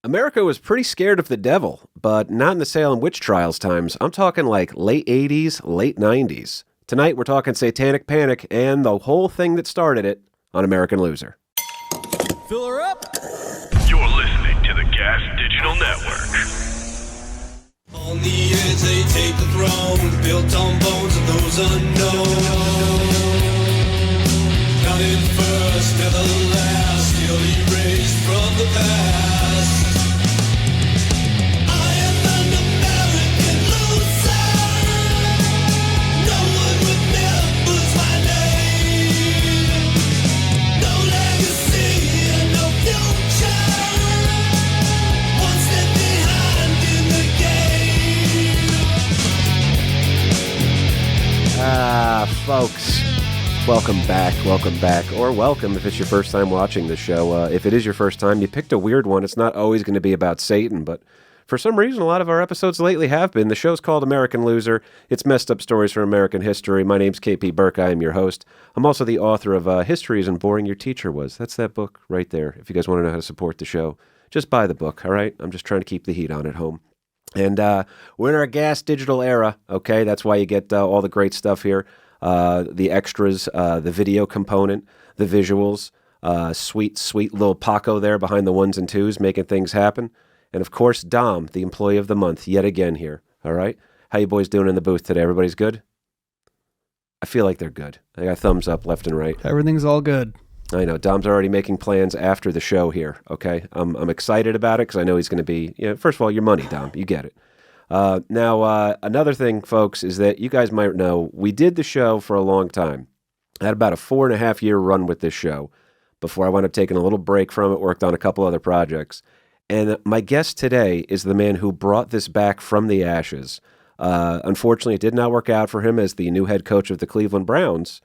America was pretty scared of the devil, but not in the Salem witch trials times. I'm talking like late 80s, late 90s. Tonight we're talking Satanic Panic and the whole thing that started it on American Loser. Fill her up! You're listening to the Gas Digital Network. On the edge they take the throne, built on bones of those unknown. Counted first, never last, still erased from the past. I am an American loser. No one remembers my name. No legacy and no future. One step behind in the game. Folks, welcome back, or welcome if it's your first time watching the show. If it is your first time, you picked a weird one. It's not always going to be about Satan, but for some reason, a lot of our episodes lately have been. The show's called American Loser. It's messed up stories from American history. My name's KP Burke. I am your host. I'm also the author of History Isn't Boring, Your Teacher Was. That's that book right there. If you guys want to know how to support the show, just buy the book, all right? I'm just trying to keep the heat on at home. And we're in our gas digital era, okay? That's why you get all the great stuff here. The extras, the video component, the visuals, sweet little Paco there behind the ones and twos making things happen. And of course, Dom, the employee of the month, yet again here, all right? How you boys doing in the booth today? Everybody's good? I feel like they're good. I got thumbs up left and right. Everything's all good. I know. Dom's already making plans after the show here, okay? I'm excited about it because I know he's going to be, first of all, your money, Dom. You get it. Now, another thing, folks, is that you guys might know, we did the show for a long time. I had about a 4.5-year run with this show before I wound up taking a little break from it, worked on a couple other projects. And my guest today is the man who brought this back from the ashes. Unfortunately, it did not work out for him as the new head coach of the Cleveland Browns.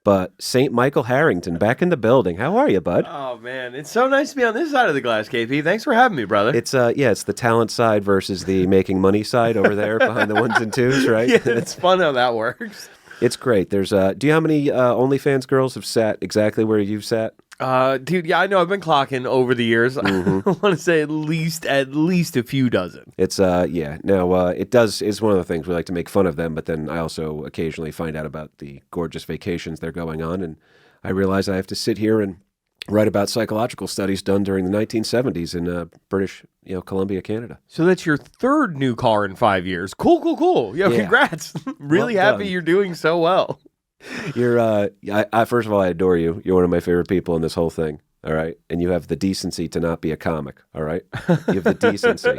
But St. Michael Harrington, back in the building. How are you, bud? Oh, man. It's so nice to be on this side of the glass, KP. Thanks for having me, brother. It's it's the talent side versus the making money side over there behind the ones and twos, right? Yeah, it's fun how that works. It's great. There's do you know how many OnlyFans girls have sat exactly where you've sat? Dude, yeah, I know. I've been clocking over the years. Mm-hmm. I want to say at least a few dozen. It's Now it's one of the things we like to make fun of them, but then I also occasionally find out about the gorgeous vacations they're going on, and I realize I have to sit here and write about psychological studies done during the 1970s in British, Columbia, Canada. So that's your third new car in 5 years. Cool. Yo, Yeah. Congrats. Really Well happy done. you're doing so well. You're first of all, I adore you. You're one of my favorite people in this whole thing. All right, and you have the decency to not be a comic. All right, you have the decency.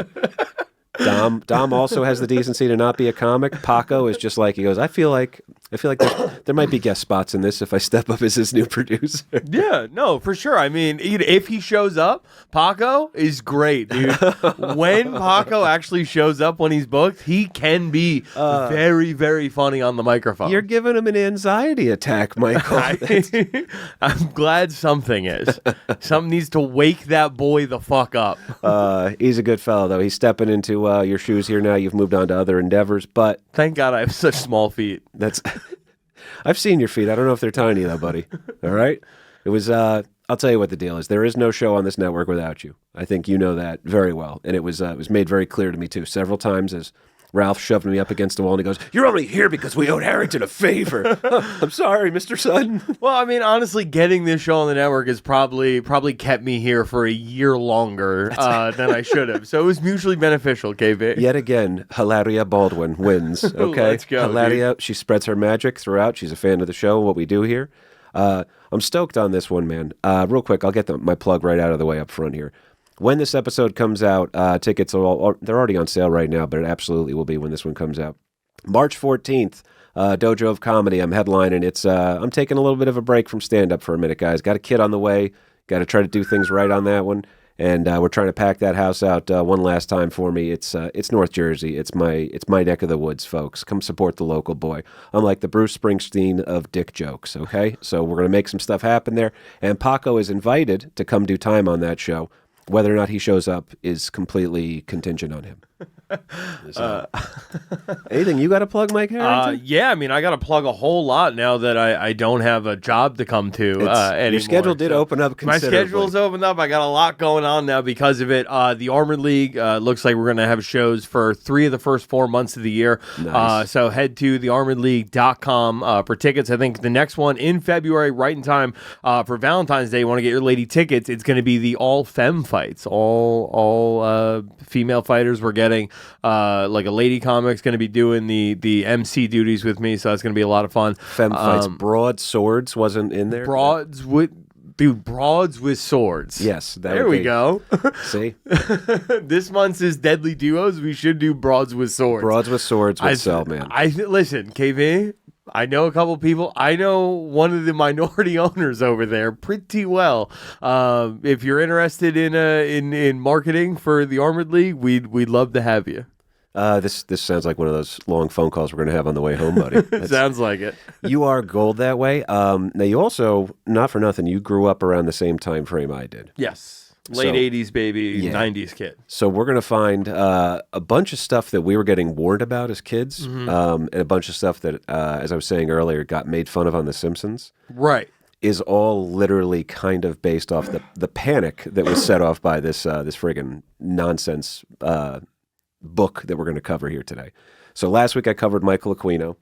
Dom also has the decency to not be a comic. Paco is just like, he goes, I feel like there might be guest spots in this if I step up as his new producer. Yeah, no, for sure. I mean, if he shows up, Paco is great, dude. When Paco actually shows up when he's booked, he can be very, very funny on the microphone. You're giving him an anxiety attack, Michael. I'm glad something is. Something needs to wake that boy the fuck up. He's a good fellow, though. He's stepping into your shoes here now. You've moved on to other endeavors, but Thank God I have such small feet. that's... I've seen your feet. I don't know if they're tiny, though, buddy. All right? It was... I'll tell you what the deal is. There is no show on this network without you. I think you know that very well. And it was made very clear to me, too, several times as Ralph shoved me up against the wall and he goes, "You're only here because we owed Harrington a favor." I'm sorry, Mr. Sutton. Well, I mean, honestly, getting this show on the network has probably kept me here for a year longer than I should have. So it was mutually beneficial, KB. Yet again, Hilaria Baldwin wins. Okay, Let's go, Hilaria, she spreads her magic throughout. She's a fan of the show, what we do here. I'm stoked on this one, man. Real quick, I'll get my plug right out of the way up front here. When this episode comes out, tickets they're already on sale right now, but it absolutely will be when this one comes out. March 14th, Dojo of Comedy. I'm headlining. I'm taking a little bit of a break from stand-up for a minute, guys. Got a kid on the way. Got to try to do things right on that one. And we're trying to pack that house out one last time for me. It's North Jersey. It's my neck of the woods, folks. Come support the local boy. Unlike the Bruce Springsteen of dick jokes, okay? So we're going to make some stuff happen there. And Paco is invited to come do time on that show. Whether or not he shows up is completely contingent on him. Anything you got to plug, Mike Harrington? Yeah, I mean, I got to plug a whole lot now that I don't have a job to come to anymore. Your schedule did open up considerably. My schedule's opened up. I got a lot going on now because of it. The Armored League looks like we're going to have shows for 3 of the first 4 months of the year. Nice. So head to thearmoredleague.com for tickets. I think the next one in February, right in time for Valentine's Day, you want to get your lady tickets. It's going to be the all-femme fights. All female fighters. We're getting like a lady comic's going to be doing the MC duties with me, so it's going to be a lot of fun. Femme fights. Broadswords wasn't in there? Broads with swords. Yes. There we go. See? This month's is Deadly Duos. We should do Broads with Swords. Broads with swords would sell, man. Listen, KV, I know a couple people. I know one of the minority owners over there pretty well. If you're interested in marketing for the Armored League, we'd love to have you. This sounds like one of those long phone calls we're going to have on the way home, buddy. Sounds like it. You are gold that way. Now, you also, not for nothing, you grew up around the same time frame I did. Yes. Late 80s baby, yeah. 90s kid. So we're going to find a bunch of stuff that we were getting warned about as kids, and a bunch of stuff that, as I was saying earlier, got made fun of on The Simpsons. Right. Is all literally kind of based off the panic that was set off by this friggin' nonsense book that we're going to cover here today. So last week I covered Michael Aquino,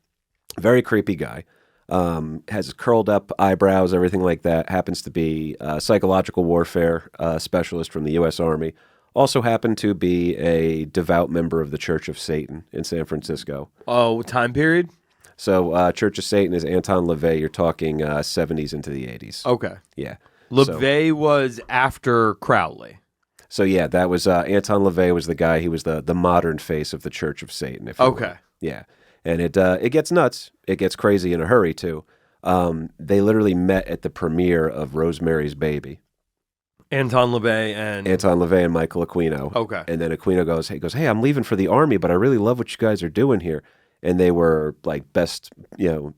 very creepy guy. Has curled up eyebrows, everything like that. Happens to be a psychological warfare specialist from the U.S. Army. Also happened to be a devout member of the Church of Satan in San Francisco. Oh, time period? So Church of Satan is Anton LaVey. You're talking 70s into the 80s. Okay. Yeah. LaVey was after Crowley. So yeah, that was Anton LaVey was the guy. He was the modern face of the Church of Satan. If you will. Yeah. And it gets nuts. It gets crazy in a hurry, too. They literally met at the premiere of Rosemary's Baby. Anton LaVey and Michael Aquino. Okay. And then Aquino goes, hey, I'm leaving for the Army, but I really love what you guys are doing here. And they were like best,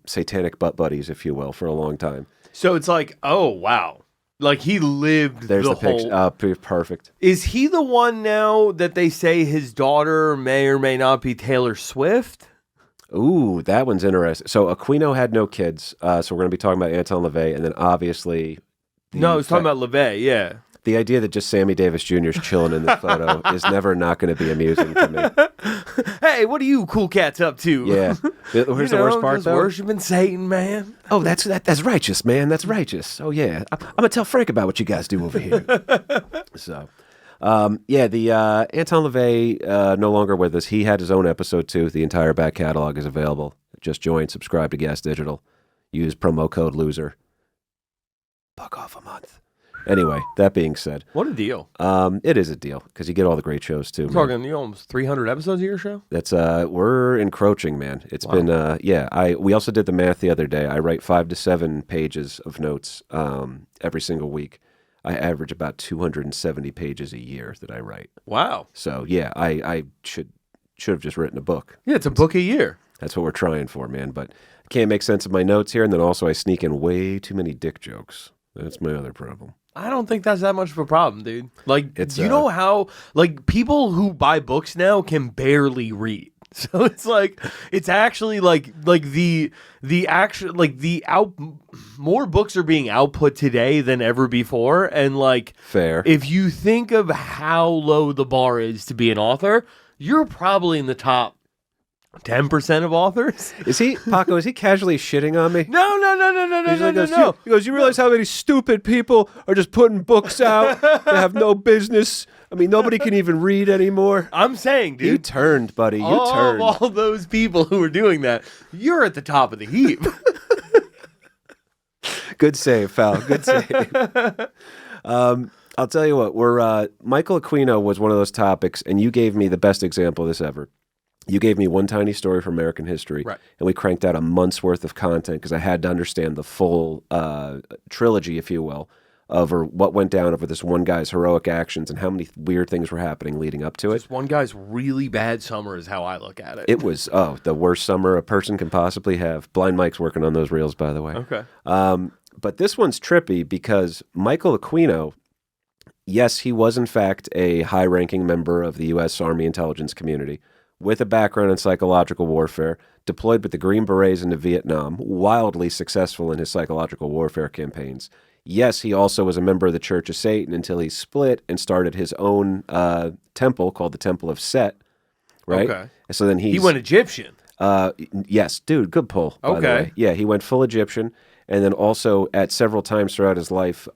satanic butt buddies, if you will, for a long time. So it's like, oh, wow. Like he lived There's the whole... picture. Perfect. Is he the one now that they say his daughter may or may not be Taylor Swift? Ooh, that one's interesting. So Aquino had no kids, so we're going to be talking about Anton LaVey, and then obviously... No, I was talking about LaVey, yeah. The idea that just Sammy Davis Jr. is chilling in this photo is never not going to be amusing to me. Hey, what are you cool cats up to? Yeah. Here's the worst part, just though. Worshiping Satan, man. Oh, that's righteous, man. That's righteous. Oh, yeah. I'm going to tell Frank about what you guys do over here. So... the Anton LaVey no longer with us. He had his own episode too. The entire back catalog is available. Just join, subscribe to Gas Digital. Use promo code LOSER. Buck off a month. Anyway, that being said, what a deal. It is a deal because you get all the great shows too. We're talking almost 300 episodes of your show. That's we're encroaching, man. It's been we also did the math the other day. I write 5 to 7 pages of notes every single week. I average about 270 pages a year that I write. Wow. So, yeah, I should have just written a book. Yeah, it's a book a year. That's what we're trying for, man. But I can't make sense of my notes here, and then also I sneak in way too many dick jokes. That's my other problem. I don't think that's that much of a problem, dude. Like, you know how, like, people who buy books now can barely read. So it's like, it's actually more books are being output today than ever before. And like, fair. If you think of how low the bar is to be an author, you're probably in the top 10% of authors. Is he, Paco, is he casually shitting on me? No. He goes, you realize how many stupid people are just putting books out that have no business? I mean, nobody can even read anymore. I'm saying, dude. You turned, buddy. You turned. All those people who are doing that, you're at the top of the heap. Good save, pal. Good save. I'll tell you what. Michael Aquino was one of those topics, and you gave me the best example of this ever. You gave me One Tiny Story from American History, right, and we cranked out a month's worth of content because I had to understand the full trilogy, if you will, of what went down over this one guy's heroic actions and how many weird things were happening leading up to it. Just one guy's really bad summer is how I look at it. It was, the worst summer a person can possibly have. Blind Mike's working on those reels, by the way. Okay. But this one's trippy because Michael Aquino Yes, he was in fact a high-ranking member of the U.S. Army intelligence community with a background in psychological warfare, deployed with the Green Berets into Vietnam, wildly successful in his psychological warfare campaigns. Yes, he also was a member of the Church of Satan until he split and started his own temple called the Temple of Set, right? Okay. So then He went Egyptian. Yes, dude, good pull, by the way. Yeah, he went full Egyptian, and then also at several times throughout his life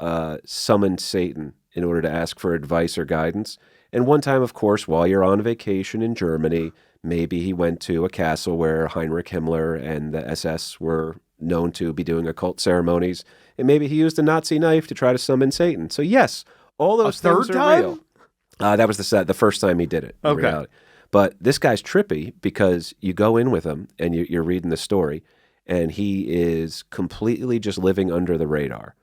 summoned Satan in order to ask for advice or guidance. And one time, of course, while you're on vacation in Germany, maybe he went to a castle where Heinrich Himmler and the SS were known to be doing occult ceremonies, and maybe he used a Nazi knife to try to summon Satan. So yes, all those things are real. That was the first time he did it. In reality. But this guy's trippy because you go in with him and you're reading the story, and he is completely just living under the radar.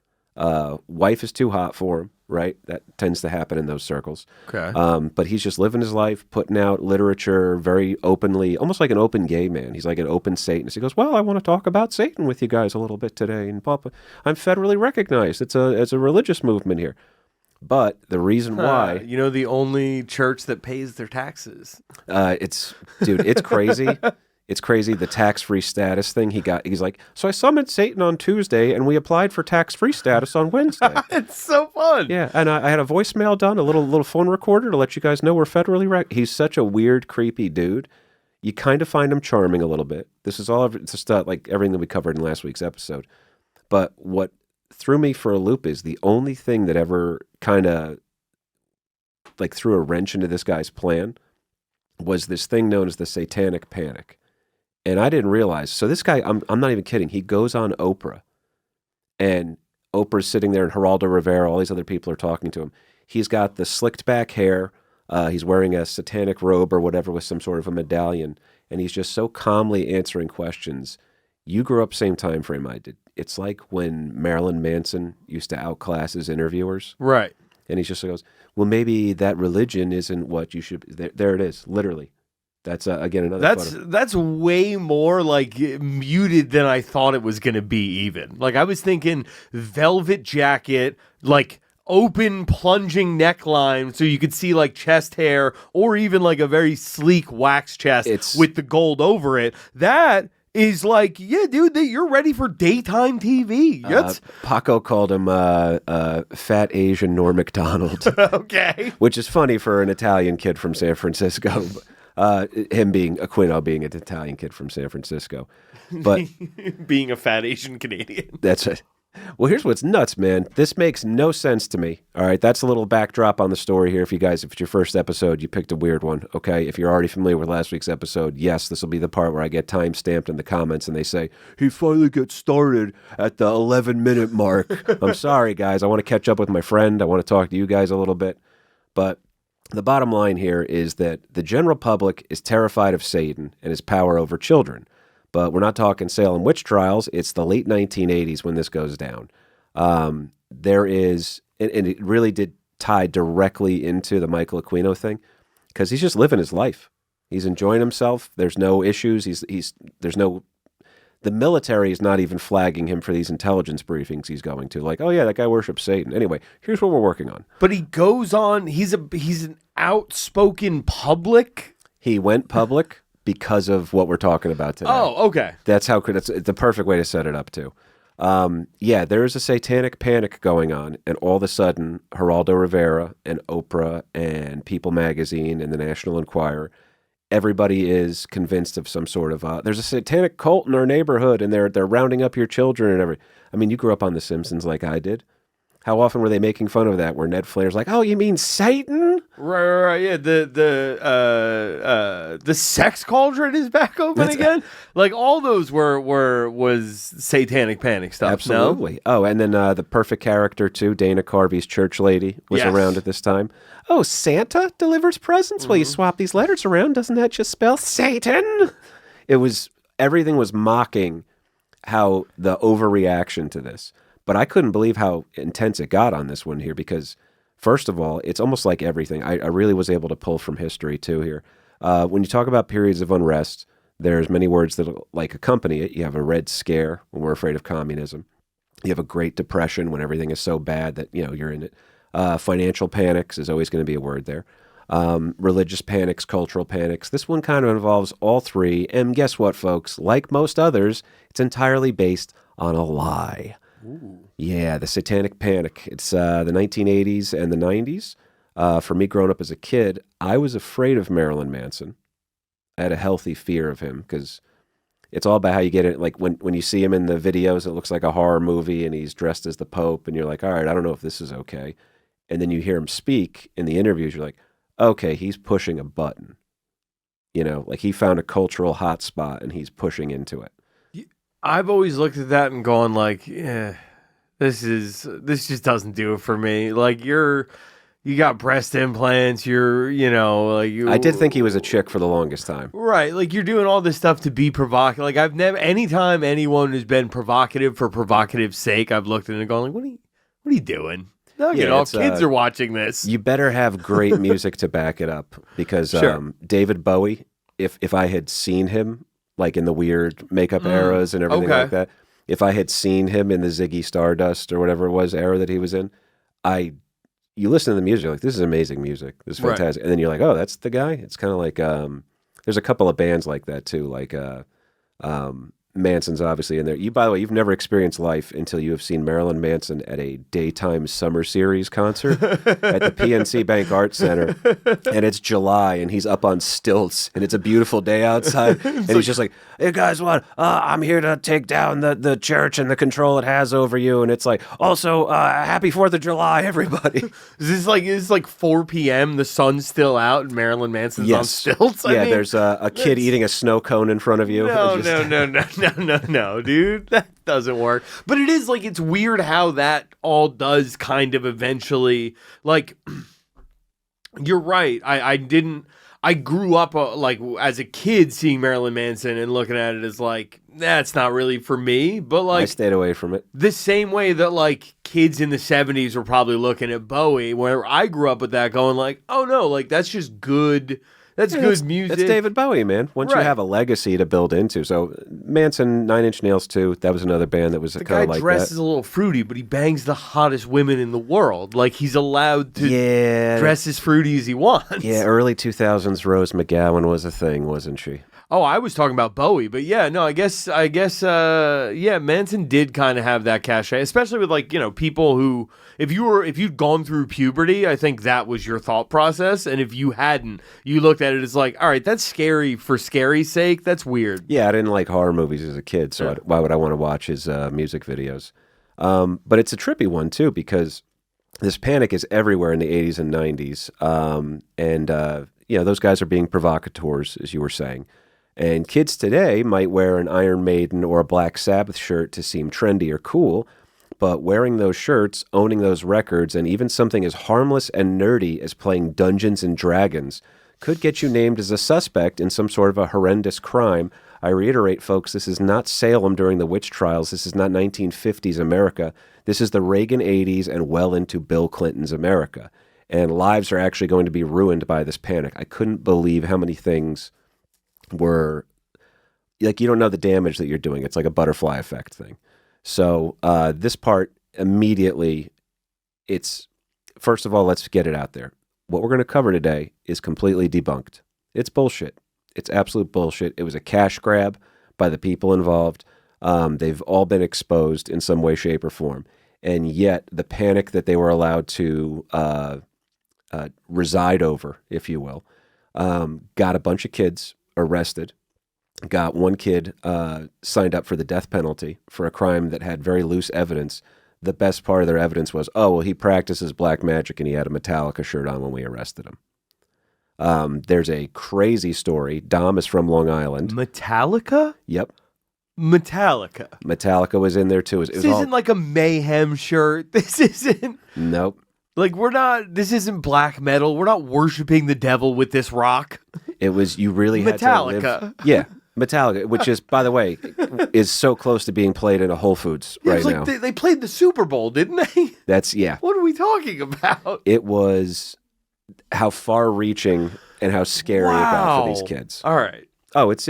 Wife is too hot for him, right? That tends to happen in those circles. Okay. But he's just living his life, putting out literature very openly, almost like an open gay man. He's like an open Satanist. He goes, well, I want to talk about Satan with you guys a little bit today. And Papa, I'm federally recognized. It's a religious movement here. But the reason why... the only church that pays their taxes. It's crazy. It's crazy, the tax-free status thing he's like, so I summoned Satan on Tuesday, and we applied for tax-free status on Wednesday. It's so fun. Yeah, and I had a voicemail done, a little phone recorder to let you guys know we're federally He's such a weird, creepy dude. You kind of find him charming a little bit. This is all just like everything that we covered in last week's episode. But what threw me for a loop is the only thing that ever kind of like threw a wrench into this guy's plan was this thing known as the Satanic Panic. And I didn't realize. So this guy, I'm not even kidding. He goes on Oprah, and Oprah's sitting there, and Geraldo Rivera, all these other people are talking to him. He's got the slicked back hair. He's wearing a satanic robe or whatever with some sort of a medallion, and he's just so calmly answering questions. You grew up same time frame I did. It's like when Marilyn Manson used to outclass his interviewers. Right. And he just goes, well, maybe that religion isn't what you should... There it is, literally. That's, again, another photo. That's way more, like, muted than I thought it was going to be, even. Like, I was thinking velvet jacket, like, open plunging neckline so you could see, like, chest hair, or even, like, a very sleek wax chest with the gold over it. That is like, yeah, dude, you're ready for daytime TV. Paco called him fat Asian Norm Macdonald. Okay. Which is funny for an Italian kid from San Francisco. Him being Aquino being an Italian kid from San Francisco, but being a fat Asian Canadian. That's it. Well, here's what's nuts, man. This makes no sense to me. All right, that's a little backdrop on the story here. If it's your first episode, you picked a weird one. Okay, if you're already familiar with last week's episode, yes, this will be the part where I get time stamped in the comments and they say he finally gets started at the 11-minute mark. I'm sorry, guys. I want to catch up with my friend. I want to talk to you guys a little bit, but. The bottom line here is that the general public is terrified of Satan and his power over children. But we're not talking Salem witch trials. It's the late 1980s when this goes down. There is, and it really did tie directly into the Michael Aquino thing, because he's just living his life. He's enjoying himself. There's no issues. The military is not even flagging him for these intelligence briefings he's going to. Like, oh yeah, that guy worships Satan. Anyway, here's what we're working on. But he goes on, he's an outspoken public. He went public because of what we're talking about today. Oh, okay. That's the perfect way to set it up too. Yeah, there is a satanic panic going on, and all of a sudden, Geraldo Rivera and Oprah and People Magazine and the National Enquirer, everybody is convinced of some sort of there's a satanic cult in our neighborhood, and they're rounding up your children and everything. I mean, you grew up on The Simpsons like I did. How often were they making fun of that? Where Ned Flair's like, "Oh, you mean Satan?" Right. Yeah, the sex cauldron is back open again. Like all those was Satanic Panic stuff. Absolutely. No? Oh, and then the perfect character too, Dana Carvey's church lady was around at this time. Oh, Santa delivers presents. Well, you swap these letters around. Doesn't that just spell Satan? Everything was mocking how the overreaction to this. But I couldn't believe how intense it got on this one here because, first of all, it's almost like everything. I really was able to pull from history, too, here. When you talk about periods of unrest, there's many words that like accompany it. You have a Red Scare when we're afraid of communism. You have a Great Depression when everything is so bad that, you're in it. Financial panics is always going to be a word there. Religious panics, cultural panics. This one kind of involves all three. And guess what, folks? Like most others, it's entirely based on a lie. Ooh. Yeah, the Satanic Panic. It's the 1980s and the 90s. For me, growing up as a kid, I was afraid of Marilyn Manson. I had a healthy fear of him because it's all about how you get it. Like when you see him in the videos, it looks like a horror movie and he's dressed as the Pope and you're like, all right, I don't know if this is okay. And then you hear him speak in the interviews, you're like, okay, he's pushing a button. You know, like he found a cultural hotspot and he's pushing into it. I've always looked at that and gone like, yeah, this just doesn't do it for me. Like you got breast implants, I did think he was a chick for the longest time. Right, like you're doing all this stuff to be provocative. Like anytime anyone has been provocative for provocative sake, I've looked at it and gone like, what are you doing? No, kids are watching this. You better have great music to back it up because Sure. David Bowie, if I had seen him like in the weird makeup eras and everything like that, if I had seen him in the Ziggy Stardust or whatever it was era that he was in, you listen to the music, you're like, this is amazing music. This is fantastic. Right. And then you're like, oh, that's the guy? It's kind of like, there's a couple of bands like that too, like Manson's obviously in there. By the way, you've never experienced life until you have seen Marilyn Manson at a daytime summer series concert at the PNC Bank Arts Center, and it's July, and he's up on stilts, and it's a beautiful day outside, and he's just like, hey guys, what? I'm here to take down the church and the control it has over you, and it's like, also, happy 4th of July, everybody. Is this like 4 p.m., the sun's still out, and Marilyn Manson's on stilts? There's a kid eating a snow cone in front of you. No, dude. That doesn't work. But it is like, it's weird how that all does kind of eventually, like, you're right. I grew up like as a kid seeing Marilyn Manson and looking at it as like, that's not really for me. But like, I stayed away from it. The same way that like kids in the 70s were probably looking at Bowie, where I grew up with that going like, oh no, like that's just good. That's good music. That's David Bowie, man. Once you have a legacy to build into. So Manson, 9 Inch Nails too, that was another band that was kind of like that. The guy dresses a little fruity, but he bangs the hottest women in the world. Like he's allowed to dress as fruity as he wants. Yeah, early 2000s Rose McGowan was a thing, wasn't she? Oh, I was talking about Bowie, but yeah, no, I guess, Manson did kind of have that cachet, especially with like, people who, if you'd gone through puberty, I think that was your thought process, and if you hadn't, you looked at it as like, all right, that's scary for scary's sake, that's weird. Yeah, I didn't like horror movies as a kid, so why would I want to watch his music videos? But it's a trippy one too, because this panic is everywhere in the 80s and 90s, those guys are being provocateurs, as you were saying. And kids today might wear an Iron Maiden or a Black Sabbath shirt to seem trendy or cool, but wearing those shirts, owning those records, and even something as harmless and nerdy as playing Dungeons and Dragons could get you named as a suspect in some sort of a horrendous crime. I reiterate, folks, this is not Salem during the witch trials. This is not 1950s America. This is the Reagan 80s and well into Bill Clinton's America. And lives are actually going to be ruined by this panic. I couldn't believe how many things were like, you don't know the damage that you're doing. It's like a butterfly effect thing. So this part immediately, it's, first of all, let's get it out there. What we're going to cover today is completely debunked. It's bullshit. It's absolute bullshit. It was a cash grab by the people involved. They've all been exposed in some way, shape, or form. And yet the panic that they were allowed to reside over, if you will, got a bunch of kids arrested, got one kid signed up for the death penalty for a crime that had very loose evidence. The best part of their evidence was, he practices black magic and he had a Metallica shirt on when we arrested him. There's a crazy story. Dom is from Long Island. Metallica? Yep. Metallica was in there too. This isn't like a Mayhem shirt. This isn't... Nope. Like, this isn't black metal. We're not worshiping the devil with this rock. It was, you really had to live. Yeah, Metallica, which is, by the way, is so close to being played in a Whole Foods right now. They played the Super Bowl, didn't they? What are we talking about? It was how far-reaching and how scary it got for these kids. All right. Oh, it's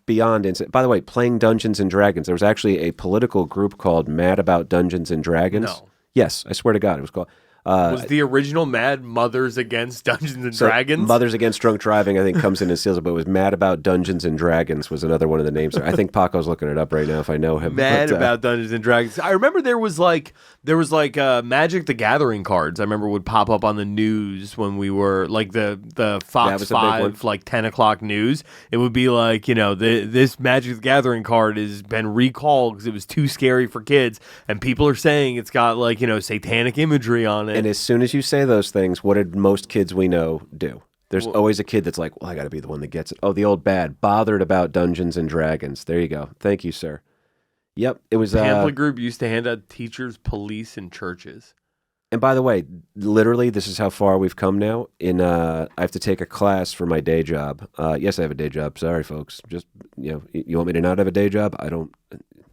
beyond insane. By the way, playing Dungeons and Dragons, there was actually a political group called Mad About Dungeons and Dragons. No. Yes, I swear to God, it was called. Was the original Mad Mothers Against Dungeons and Dragons? Mothers Against Drunk Driving, I think, comes in and seals it, but it was Mad About Dungeons and Dragons was another one of the names. I think Paco's looking it up right now if I know him. Mad About Dungeons and Dragons. I remember there was like Magic the Gathering cards. I remember would pop up on the news when we were like the Fox 5 like 10 o'clock news. It would be like, this Magic the Gathering card has been recalled because it was too scary for kids, and people are saying it's got like satanic imagery on it. And as soon as you say those things, what did most kids we know do? There's always a kid that's like, well, I got to be the one that gets it. Oh, the old bad. Bothered about Dungeons and Dragons. There you go. Thank you, sir. Yep, it was... Pamphlet group used to hand out teachers, police, and churches. And by the way, literally, this is how far we've come now. I have to take a class for my day job. Yes, I have a day job. Sorry, folks. Just, you want me to not have a day job? I don't...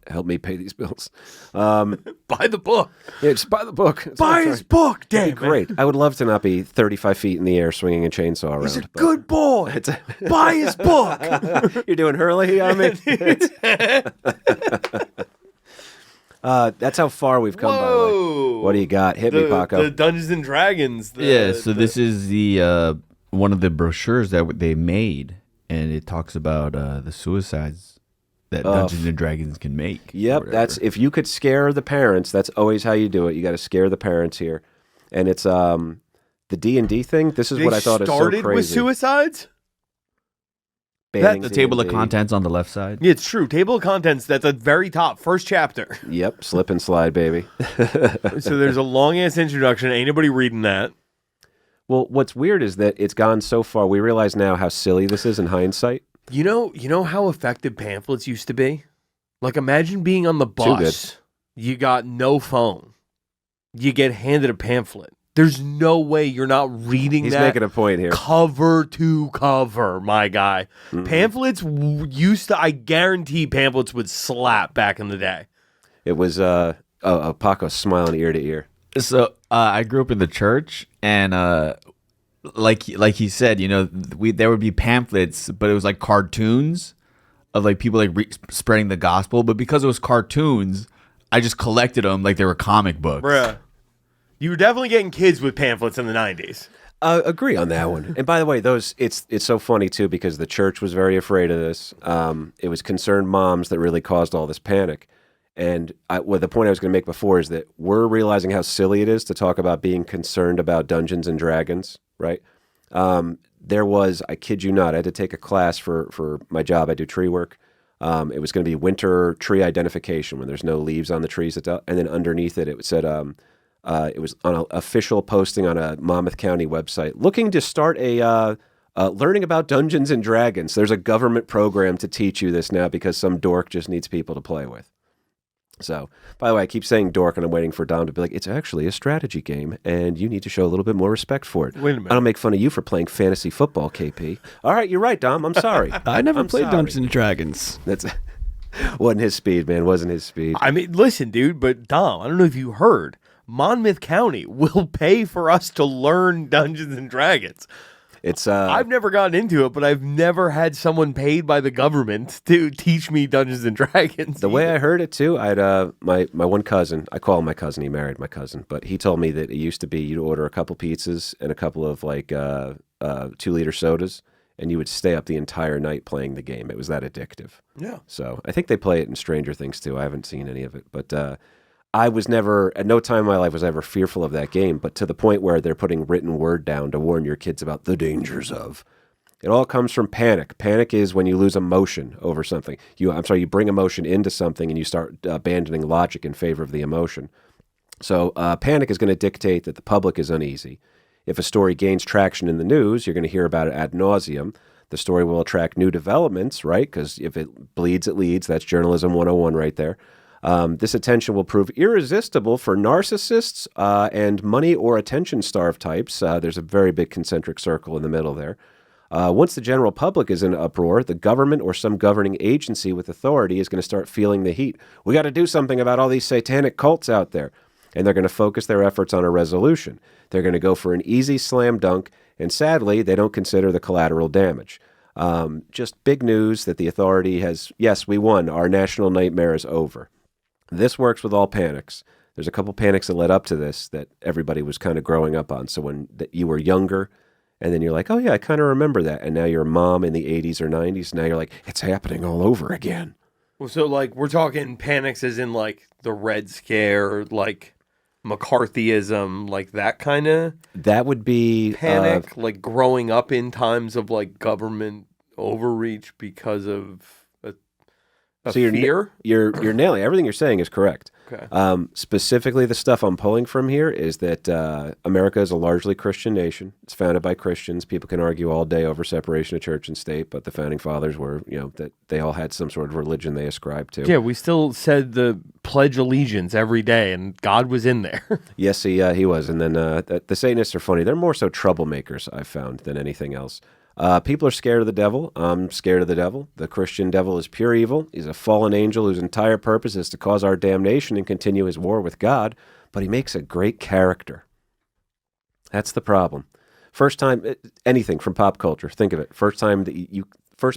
Help me pay these bills. Buy the book. Yeah, just buy the book. Buy his book, damn it. Great. I would love to not be 35 feet in the air swinging a chainsaw around. He's a good boy. Buy his book. You're doing Hurley on me? That's how far we've come, by the way. What do you got? Hit me, Paco. The Dungeons and Dragons. This is the one of the brochures that they made, and it talks about the suicides that Dungeons and Dragons can make. Yep, that's if you could scare the parents. That's always how you do it. You got to scare the parents here, and it's the D&D thing. This is what I thought is so crazy. Started with suicides. The table of contents on the left side. Yeah, it's true. Table of contents. That's at the very top, first chapter. Yep, slip and slide, baby. So there's a long ass introduction. Ain't nobody reading that. Well, what's weird is that it's gone so far. We realize now how silly this is in hindsight. You know how effective pamphlets used to be? Like, imagine being on the bus. You got no phone. You get handed a pamphlet. There's no way you're not reading He's that. making a point here. Cover to cover, my guy. Mm-hmm. Pamphlets used to, I guarantee pamphlets would slap back in the day. It was Paco smiling ear to ear. So I grew up in the church, and like he said, there would be pamphlets, but it was like cartoons of like people like spreading the gospel. But because it was cartoons, I just collected them like they were comic books. Bruh. You were definitely getting kids with pamphlets in the 90s. Agree on that one. And by the way, it's so funny too because the church was very afraid of this. It was concerned moms that really caused all this panic. And the point I was going to make before is that we're realizing how silly it is to talk about being concerned about Dungeons and Dragons, right? There was, I kid you not, I had to take a class for my job. I do tree work. It was going to be winter tree identification when there's no leaves on the trees. And then underneath it, it said... it was on an official posting on a Monmouth County website looking to start a learning about Dungeons and Dragons. There's a government program to teach you this now because some dork just needs people to play with. So, by the way, I keep saying dork and I'm waiting for Dom to be like, it's actually a strategy game and you need to show a little bit more respect for it. Wait a minute. I don't make fun of you for playing fantasy football, KP. All right, you're right, Dom. I'm sorry. I never played Dungeons and Dragons. That's wasn't his speed, man. Wasn't his speed. I mean, listen, dude, but Dom, I don't know if you heard. Monmouth County will pay for us to learn Dungeons and Dragons. It's I've never gotten into it, but I've never had someone paid by the government to teach me Dungeons and Dragons. The way I heard it too, I had my one cousin. I call him my cousin. He married my cousin, but he told me that it used to be you'd order a couple pizzas and a couple of like 2-liter sodas, and you would stay up the entire night playing the game. It was that addictive. Yeah. So I think they play it in Stranger Things too. I haven't seen any of it, but. I was never, at no time in my life was I ever fearful of that game, but to the point where they're putting written word down to warn your kids about the dangers of. It all comes from panic. Panic is when you lose emotion over something. You bring emotion into something and you start abandoning logic in favor of the emotion. So panic is going to dictate that the public is uneasy. If a story gains traction in the news, you're going to hear about it ad nauseum. The story will attract new developments, right? Because if it bleeds, it leads. That's journalism 101 right there. This attention will prove irresistible for narcissists and money or attention-starved types. There's a very big concentric circle in the middle there. Once the general public is in uproar, the government or some governing agency with authority is going to start feeling the heat. We got to do something about all these satanic cults out there. And they're going to focus their efforts on a resolution. They're going to go for an easy slam dunk, and sadly, they don't consider the collateral damage. Just big news that the authority has, yes, we won. Our national nightmare is over. This works with all panics. There's a couple panics that led up to this that everybody was kind of growing up on. So when you were younger, and then you're like, oh yeah, I kind of remember that. And now you're a mom in the 80s or 90s. Now you're like, it's happening all over again. Well, so like we're talking panics as in like the Red Scare, like McCarthyism, like that kind of That would be panic, like growing up in times of like government overreach because of a fear. You're nailing everything you're saying is correct. Okay. Specifically, the stuff I'm pulling from here is that America is a largely Christian nation. It's founded by Christians. People can argue all day over separation of church and state, but the founding fathers were, that they all had some sort of religion they ascribed to. Yeah, we still said the Pledge Allegiance every day, and God was in there. Yes, he was. And then the Satanists are funny. They're more so troublemakers, I've found, than anything else. People are scared of the devil. I'm scared of the devil. The Christian devil is pure evil. He's a fallen angel whose entire purpose is to cause our damnation and continue his war with God, but he makes a great character. That's the problem. First time, anything from pop culture, think of it. First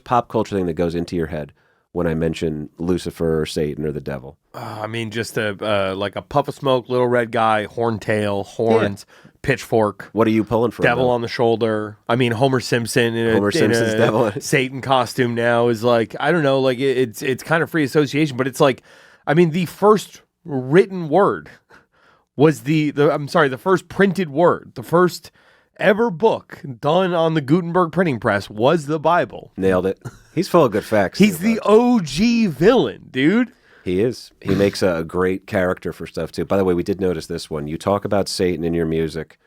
pop culture thing that goes into your head when I mention Lucifer or Satan or the devil. I mean, just like a puff of smoke, little red guy, horntail, horns, pitchfork. What are you pulling from? Devil though? on the shoulder. I mean, Homer Simpson in Simpson's a devil. Satan costume now is like, I don't know, like it's kind of free association, but it's like, I mean, the first written word was the first printed word, the first ever book done on the Gutenberg printing press was the Bible. Nailed it. He's full of good facts. He's the OG villain, dude. He is. He makes a great character for stuff, too. By the way, we did notice this one. You talk about Satan in your music,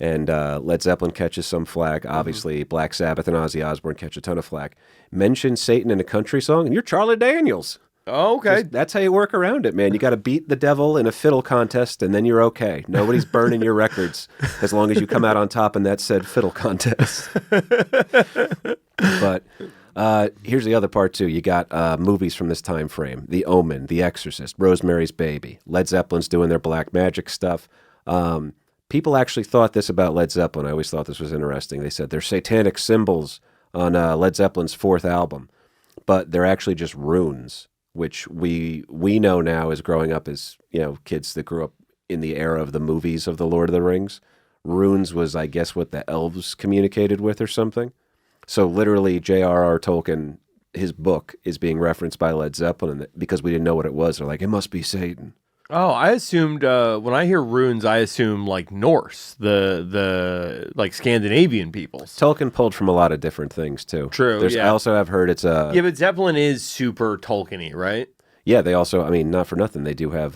and Led Zeppelin catches some flack. Obviously, Black Sabbath and Ozzy Osbourne catch a ton of flack. Mention Satan in a country song, and you're Charlie Daniels. Oh, okay. That's how you work around it, man. You got to beat the devil in a fiddle contest, and then you're okay. Nobody's burning your records as long as you come out on top in that said fiddle contest. But here's the other part, too. You got movies from this time frame. The Omen, The Exorcist, Rosemary's Baby. Led Zeppelin's doing their black magic stuff. People actually thought this about Led Zeppelin. I always thought this was interesting. They said they're satanic symbols on Led Zeppelin's fourth album, but they're actually just runes, which we know now as growing up as, kids that grew up in the era of the movies of the Lord of the Rings. Runes was, I guess, what the elves communicated with or something. So literally J.R.R. Tolkien, his book is being referenced by Led Zeppelin, and because we didn't know what it was, they're like, it must be Satan. Oh, I assumed when I hear runes, I assume like Norse, the like Scandinavian peoples. Tolkien pulled from a lot of different things too. True. I also have heard it's yeah, but Zeppelin is super Tolkien-y, right? Yeah, they also, I mean, not for nothing, they do have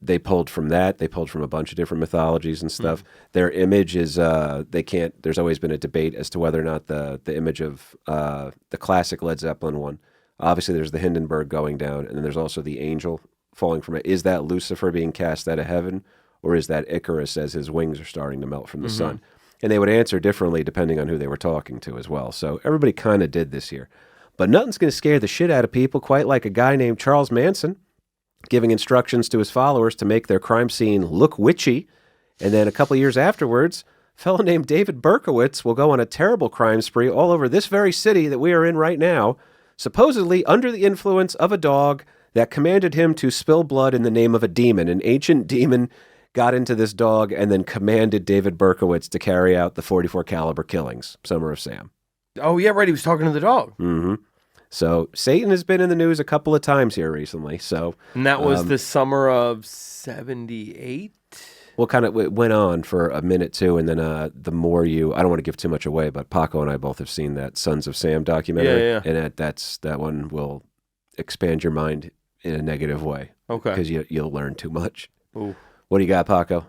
they pulled from that. They pulled from a bunch of different mythologies and stuff. Their image is they can't. There's always been a debate as to whether or not the image of the classic Led Zeppelin one. Obviously, there's the Hindenburg going down, and then there's also the angel falling from it. Is that Lucifer being cast out of heaven, or is that Icarus as his wings are starting to melt from the sun? And they would answer differently depending on who they were talking to as well. So everybody kind of did this year. But nothing's going to scare the shit out of people quite like a guy named Charles Manson giving instructions to his followers to make their crime scene look witchy. And then a couple years afterwards, a fellow named David Berkowitz will go on a terrible crime spree all over this very city that we are in right now, supposedly under the influence of a dog that commanded him to spill blood in the name of a demon. An ancient demon got into this dog and then commanded David Berkowitz to carry out the .44 caliber killings. Summer of Sam. Oh, yeah, right. He was talking to the dog. Mm-hmm. So Satan has been in the news a couple of times here recently. So, and that was the summer of 78? Well, kind of it went on for a minute, too. And then the more I don't want to give too much away, but Paco and I both have seen that Sons of Sam documentary. Yeah. And that one will expand your mind in a negative way. Okay. Because you'll learn too much. Ooh. What do you got, Paco?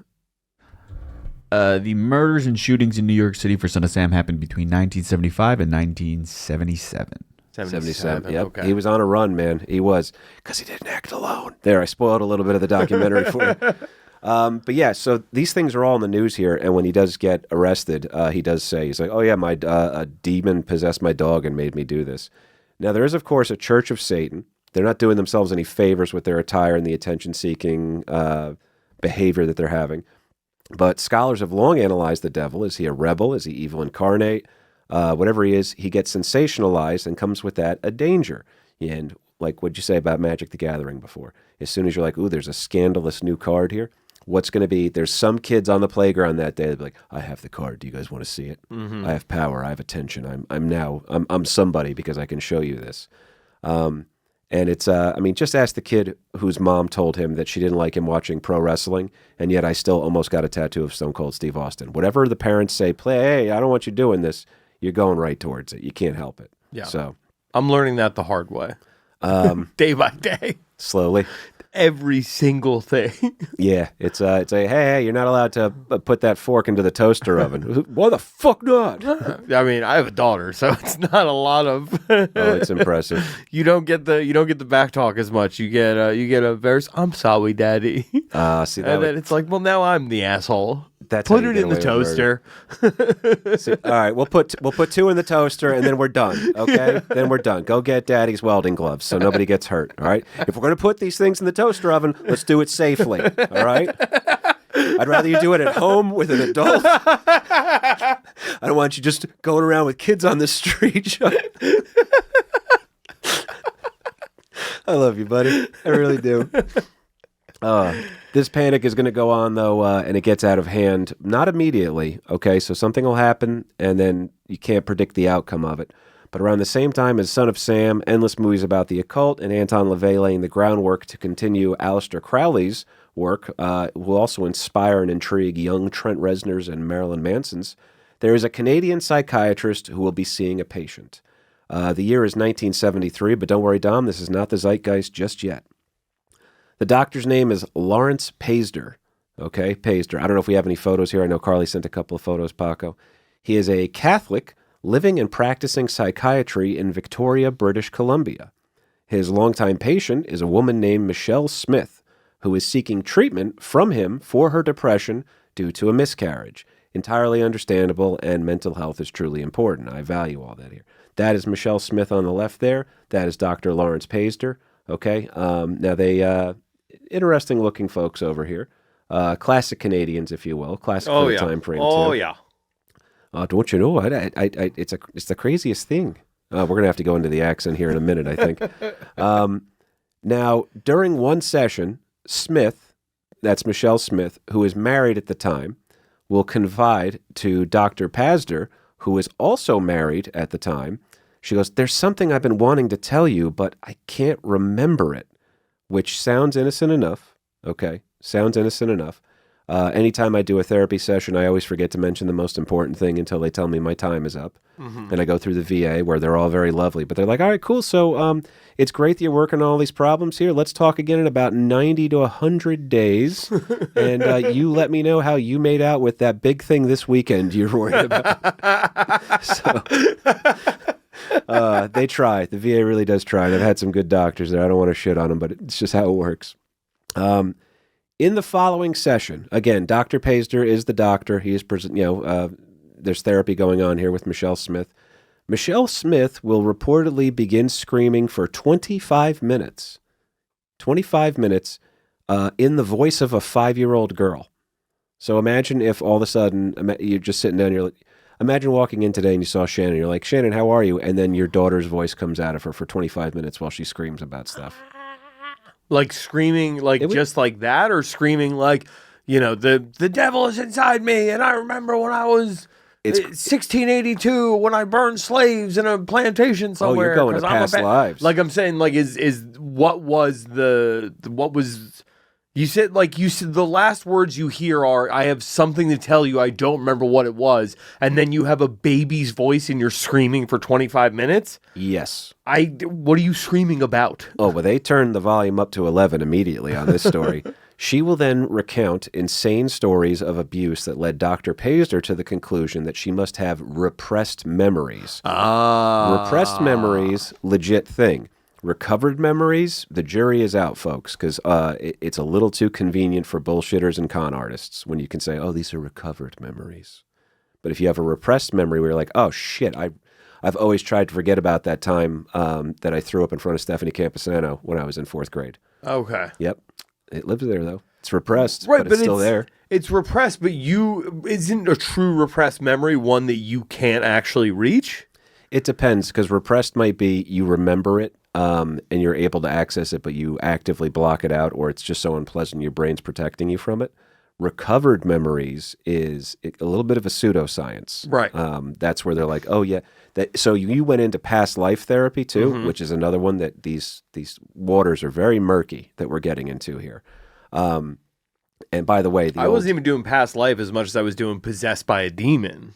The murders and shootings in New York City for Son of Sam happened between 1975 and 1977. 77. Yep. Okay. He was on a run, man. He was. Because he didn't act alone. There, I spoiled a little bit of the documentary for you. But yeah, so these things are all in the news here. And when he does get arrested, he does say, he's like, oh yeah, a demon possessed my dog and made me do this. Now, there is, of course, a Church of Satan. They're not doing themselves any favors with their attire and the attention-seeking behavior that they're having. But scholars have long analyzed the devil. Is he a rebel? Is he evil incarnate? Whatever he is, he gets sensationalized and comes with that a danger. And like what'd you say about Magic the Gathering before? as soon as you're like, ooh, there's a scandalous new card here, what's going to be, there's some kids on the playground that day that be like, I have the card. Do you guys want to see it? I have power. I have attention. I'm somebody because I can show you this. And it's, just ask the kid whose mom told him that she didn't like him watching pro wrestling, and yet I still almost got a tattoo of Stone Cold Steve Austin. Whatever the parents say, hey, I don't want you doing this, you're going right towards it. You can't help it. Yeah. So I'm learning that the hard way. Day by day. Slowly. Every single thing. Yeah, it's a hey, you're not allowed to put that fork into the toaster oven. Why the fuck not? I mean, I have a daughter, so it's not a lot of. Oh, it's impressive. You don't get the back talk as much. You get a very. I'm sorry, Daddy. See that, and then it's like, well, now I'm the asshole. That's Put how you it get in the away with toaster. See, all right, we'll put 2 in the toaster, and then we're done. Okay, then we're done. Go get Daddy's welding gloves so nobody gets hurt. All right. If we're gonna put these things in the toaster oven, let's do it safely. All right. I'd rather you do it at home with an adult. I don't want you just going around with kids on the street. I love you, buddy. I really do. This panic is going to go on, though, and it gets out of hand. Not immediately, okay? So something will happen, and then you can't predict the outcome of it. But around the same time as Son of Sam, endless movies about the occult, and Anton LaVey laying the groundwork to continue Aleister Crowley's work, will also inspire and intrigue young Trent Reznor's and Marilyn Manson's, there is a Canadian psychiatrist who will be seeing a patient. The year is 1973, but don't worry, Dom, this is not the zeitgeist just yet. The doctor's name is Lawrence Pazder. Okay, Pazder. I don't know if we have any photos here. I know Carly sent a couple of photos, Paco. He is a Catholic living and practicing psychiatry in Victoria, British Columbia. His longtime patient is a woman named Michelle Smith, who is seeking treatment from him for her depression due to a miscarriage. Entirely understandable, and mental health is truly important. I value all that here. That is Michelle Smith on the left there. That is Dr. Lawrence Pazder. Okay, now they... interesting looking folks over here. Classic Canadians, if you will. Classic for the time frame, too. Yeah. Don't you know? It's the craziest thing. We're going to have to go into the accent here in a minute, I think. Now, during one session, Smith, that's Michelle Smith, who is married at the time, will confide to Dr. Pazder, who is also married at the time. She goes, there's something I've been wanting to tell you, but I can't remember it. Which sounds innocent enough, okay? Sounds innocent enough. Anytime I do a therapy session, I always forget to mention the most important thing until they tell me my time is up. And I go through the VA where they're all very lovely. But they're like, all right, cool. So it's great that you're working on all these problems here. Let's talk again in about 90 to 100 days. And you let me know how you made out with that big thing this weekend you're worried about. So... they try. The VA really does try. They've had some good doctors there. I don't want to shit on them, but it's just how it works. In the following session, again, Dr. Pazder is the doctor. He is, there's therapy going on here with Michelle Smith. Michelle Smith will reportedly begin screaming for 25 minutes. 25 minutes in the voice of a 5-year-old girl. So imagine if all of a sudden you're just sitting down, you're like, imagine walking in today and you saw Shannon. You're like, Shannon, how are you? And then your daughter's voice comes out of her for 25 minutes while she screams about stuff. Like screaming just like that, or screaming like, the devil is inside me, and I remember when I was 1682 when I burned slaves in a plantation somewhere. Oh, you're going to past lives. Like I'm saying, like is what was you said the last words you hear are, I have something to tell you, I don't remember what it was, and then you have a baby's voice and you're screaming for 25 minutes? Yes. What are you screaming about? Oh, well, they turned the volume up to 11 immediately on this story. She will then recount insane stories of abuse that led Dr. Pazder to the conclusion that she must have repressed memories. Repressed memories, legit thing. Recovered memories, the jury is out, folks, because it's a little too convenient for bullshitters and con artists when you can say, oh, these are recovered memories. But if you have a repressed memory where you're like, oh, shit, I've always tried to forget about that time that I threw up in front of Stephanie Camposano when I was in 4th grade. Okay. Yep. It lives there, though. It's repressed, right, but it's still there. It's repressed, but isn't a true repressed memory one that you can't actually reach? It depends, because repressed might be you remember it, and you're able to access it, but you actively block it out, or it's just so unpleasant your brain's protecting you from it. Recovered memories is a little bit of a pseudoscience. Right. That's where they're like, oh, yeah. So you went into past life therapy, too, Mm-hmm. which is another one that these waters are very murky that we're getting into here. And by the way, I wasn't even doing past life as much as I was doing possessed by a demon.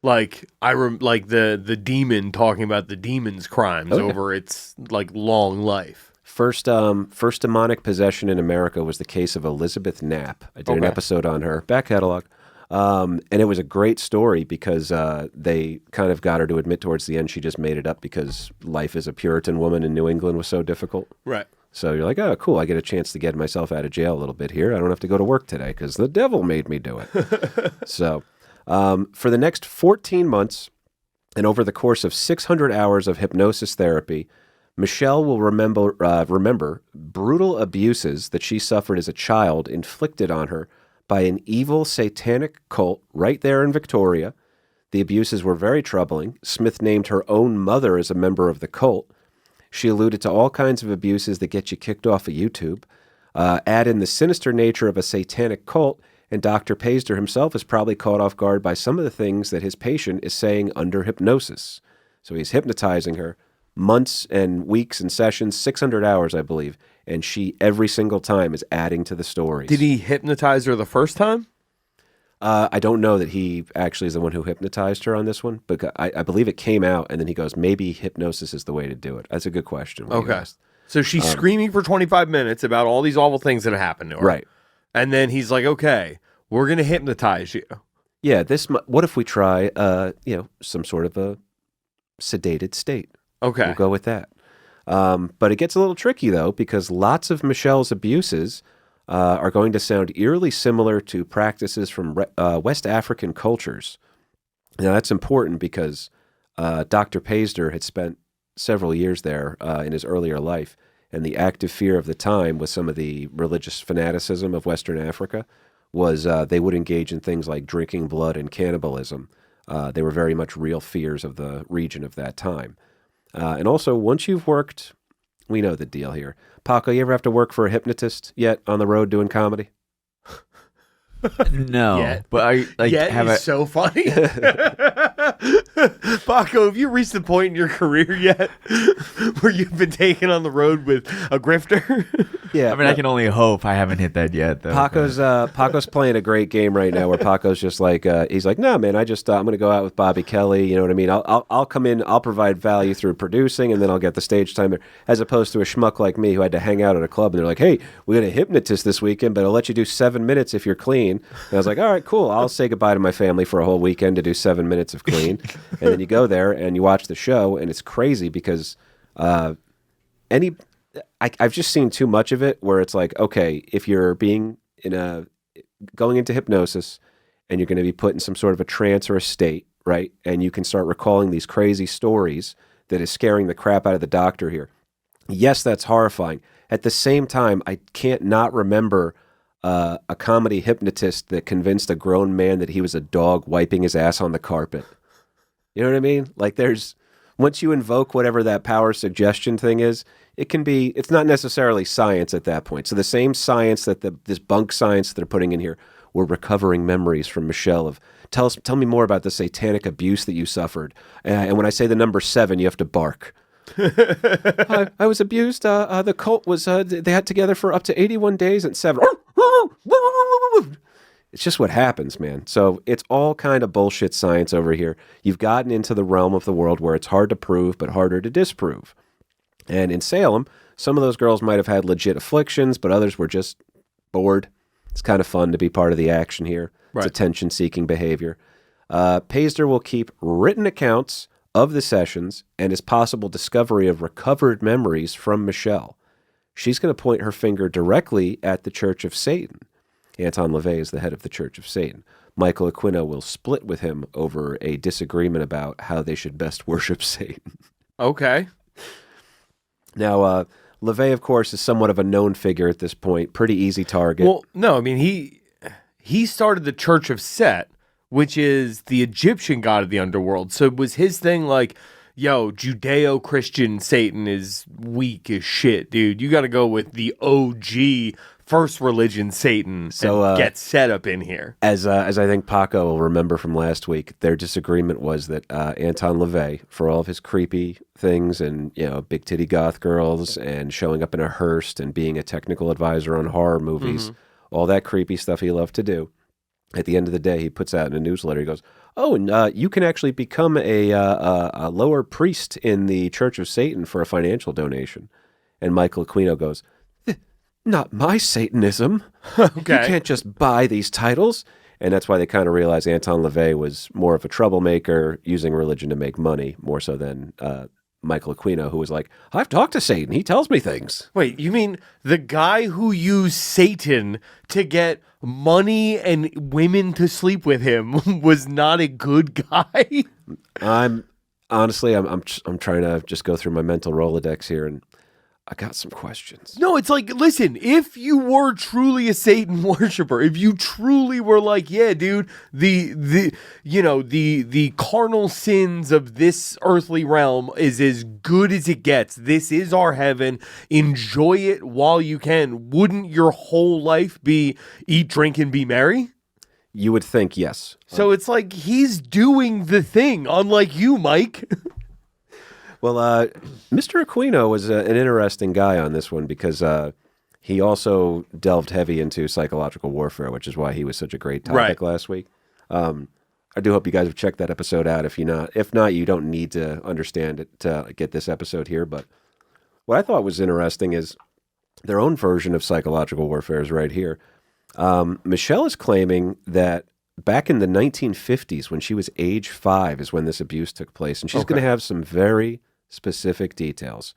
Like like the demon talking about the demon's crimes over its like long life. First demonic possession in America was the case of Elizabeth Knapp. I did an episode on her, back catalog. And it was a great story because they kind of got her to admit towards the end she just made it up because life as a Puritan woman in New England was so difficult. Right. So you're like, oh, cool, I get a chance to get myself out of jail a little bit here. I don't have to go to work today because the devil made me do it. So for the next 14 months and over the course of 600 hours of hypnosis therapy, Michelle will remember brutal abuses that she suffered as a child inflicted on her by an evil satanic cult right there in Victoria. The abuses were very troubling. Smith named her own mother as a member of the cult. She alluded to all kinds of abuses that get you kicked off of YouTube. Add in the sinister nature of a satanic cult, and Dr. Paisley himself is probably caught off guard by some of the things that his patient is saying under hypnosis. So he's hypnotizing her months and weeks and sessions, 600 hours, I believe, and she every single time is adding to the stories. Did he hypnotize her the first time? I don't know that he actually is the one who hypnotized her on this one, but I believe it came out, and then he goes, maybe hypnosis is the way to do it. That's a good question. Okay. So she's screaming for 25 minutes about all these awful things that happened to her. Right. And then he's like, okay, we're going to hypnotize you. Yeah, what if we try, some sort of a sedated state? Okay. We'll go with that. But it gets a little tricky, though, because lots of Michelle's abuses are going to sound eerily similar to practices from West African cultures. Now, that's important because Dr. Paisley had spent several years there in his earlier life, and the active fear of the time with some of the religious fanaticism of Western Africa was they would engage in things like drinking blood and cannibalism. They were very much real fears of the region of that time. And also, once you've worked, we know the deal here. Paco, you ever have to work for a hypnotist yet on the road doing comedy? No, Yet. but I like have It's so funny. Paco, have you reached the point in your career yet where you've been taken on the road with a grifter? Yeah. I mean, I can only hope. I haven't hit that yet, though. Paco's playing a great game right now where Paco's just like, he's like, no, man, I'm going to go out with Bobby Kelly. You know what I mean? I'll come in, I'll provide value through producing, and then I'll get the stage time there, as opposed to a schmuck like me who had to hang out at a club, and they're like, hey, we got a hypnotist this weekend, but I'll let you do 7 minutes if you're clean. And I was like, all right, cool. I'll say goodbye to my family for a whole weekend to do 7 minutes of clean. And then you go there and you watch the show, and it's crazy because I've just seen too much of it where it's like, okay, if you're going into hypnosis and you're going to be put in some sort of a trance or a state, right? And you can start recalling these crazy stories that is scaring the crap out of the doctor here. Yes, that's horrifying. At the same time, I can't not remember a comedy hypnotist that convinced a grown man that he was a dog wiping his ass on the carpet. You know what I mean? Like once you invoke whatever that power suggestion thing is, it's not necessarily science at that point. So the same science that this bunk science that they're putting in here, we're recovering memories from Michelle of, tell me more about the satanic abuse that you suffered. And when I say the number 7, you have to bark. I was abused. The cult was, they had together for up to 81 days and 7. It's just what happens, man. So it's all kind of bullshit science over here. You've gotten into the realm of the world where it's hard to prove, but harder to disprove. And in Salem, some of those girls might have had legit afflictions, but others were just bored. It's kind of fun to be part of the action here. Right. It's attention-seeking behavior. Paisley will keep written accounts of the sessions and his possible discovery of recovered memories from Michelle. She's going to point her finger directly at the Church of Satan. Anton LaVey is the head of the Church of Satan. Michael Aquino will split with him over a disagreement about how they should best worship Satan. Okay. Now, LaVey, of course, is somewhat of a known figure at this point. Pretty easy target. Well, no, I mean, he started the Church of Set, which is the Egyptian god of the underworld. So was his thing like, yo, Judeo-Christian Satan is weak as shit, dude. You got to go with the OG first religion Satan and get set up in here. As I think Paco will remember from last week, their disagreement was that Anton LaVey, for all of his creepy things and big titty goth girls and showing up in a hearse and being a technical advisor on horror movies, all that creepy stuff he loved to do, at the end of the day, he puts out in a newsletter, he goes, oh, and you can actually become a lower priest in the Church of Satan for a financial donation. And Michael Aquino goes, not my Satanism. Okay. You can't just buy these titles. And that's why they kind of realized Anton LaVey was more of a troublemaker using religion to make money, more so than Michael Aquino, who was like, I've talked to Satan. He tells me things. Wait, you mean the guy who used Satan to get money and women to sleep with him was not a good guy? I'm trying to just go through my mental Rolodex here, and I got some questions. No, it's like, listen, if you were truly a Satan worshiper, if you truly were like, yeah, dude, the carnal sins of this earthly realm is as good as it gets. This is our heaven. Enjoy it while you can. Wouldn't your whole life be eat, drink, and be merry? You would think, yes. So it's like he's doing the thing, unlike you, Mike. Well, Mr. Aquino was an interesting guy on this one because he also delved heavy into psychological warfare, which is why he was such a great topic last week. I do hope you guys have checked that episode out. If not, you don't need to understand it to get this episode here. But what I thought was interesting is their own version of psychological warfare is right here. Michelle is claiming that back in the 1950s, when she was age 5, is when this abuse took place, and she's going to have some very specific details.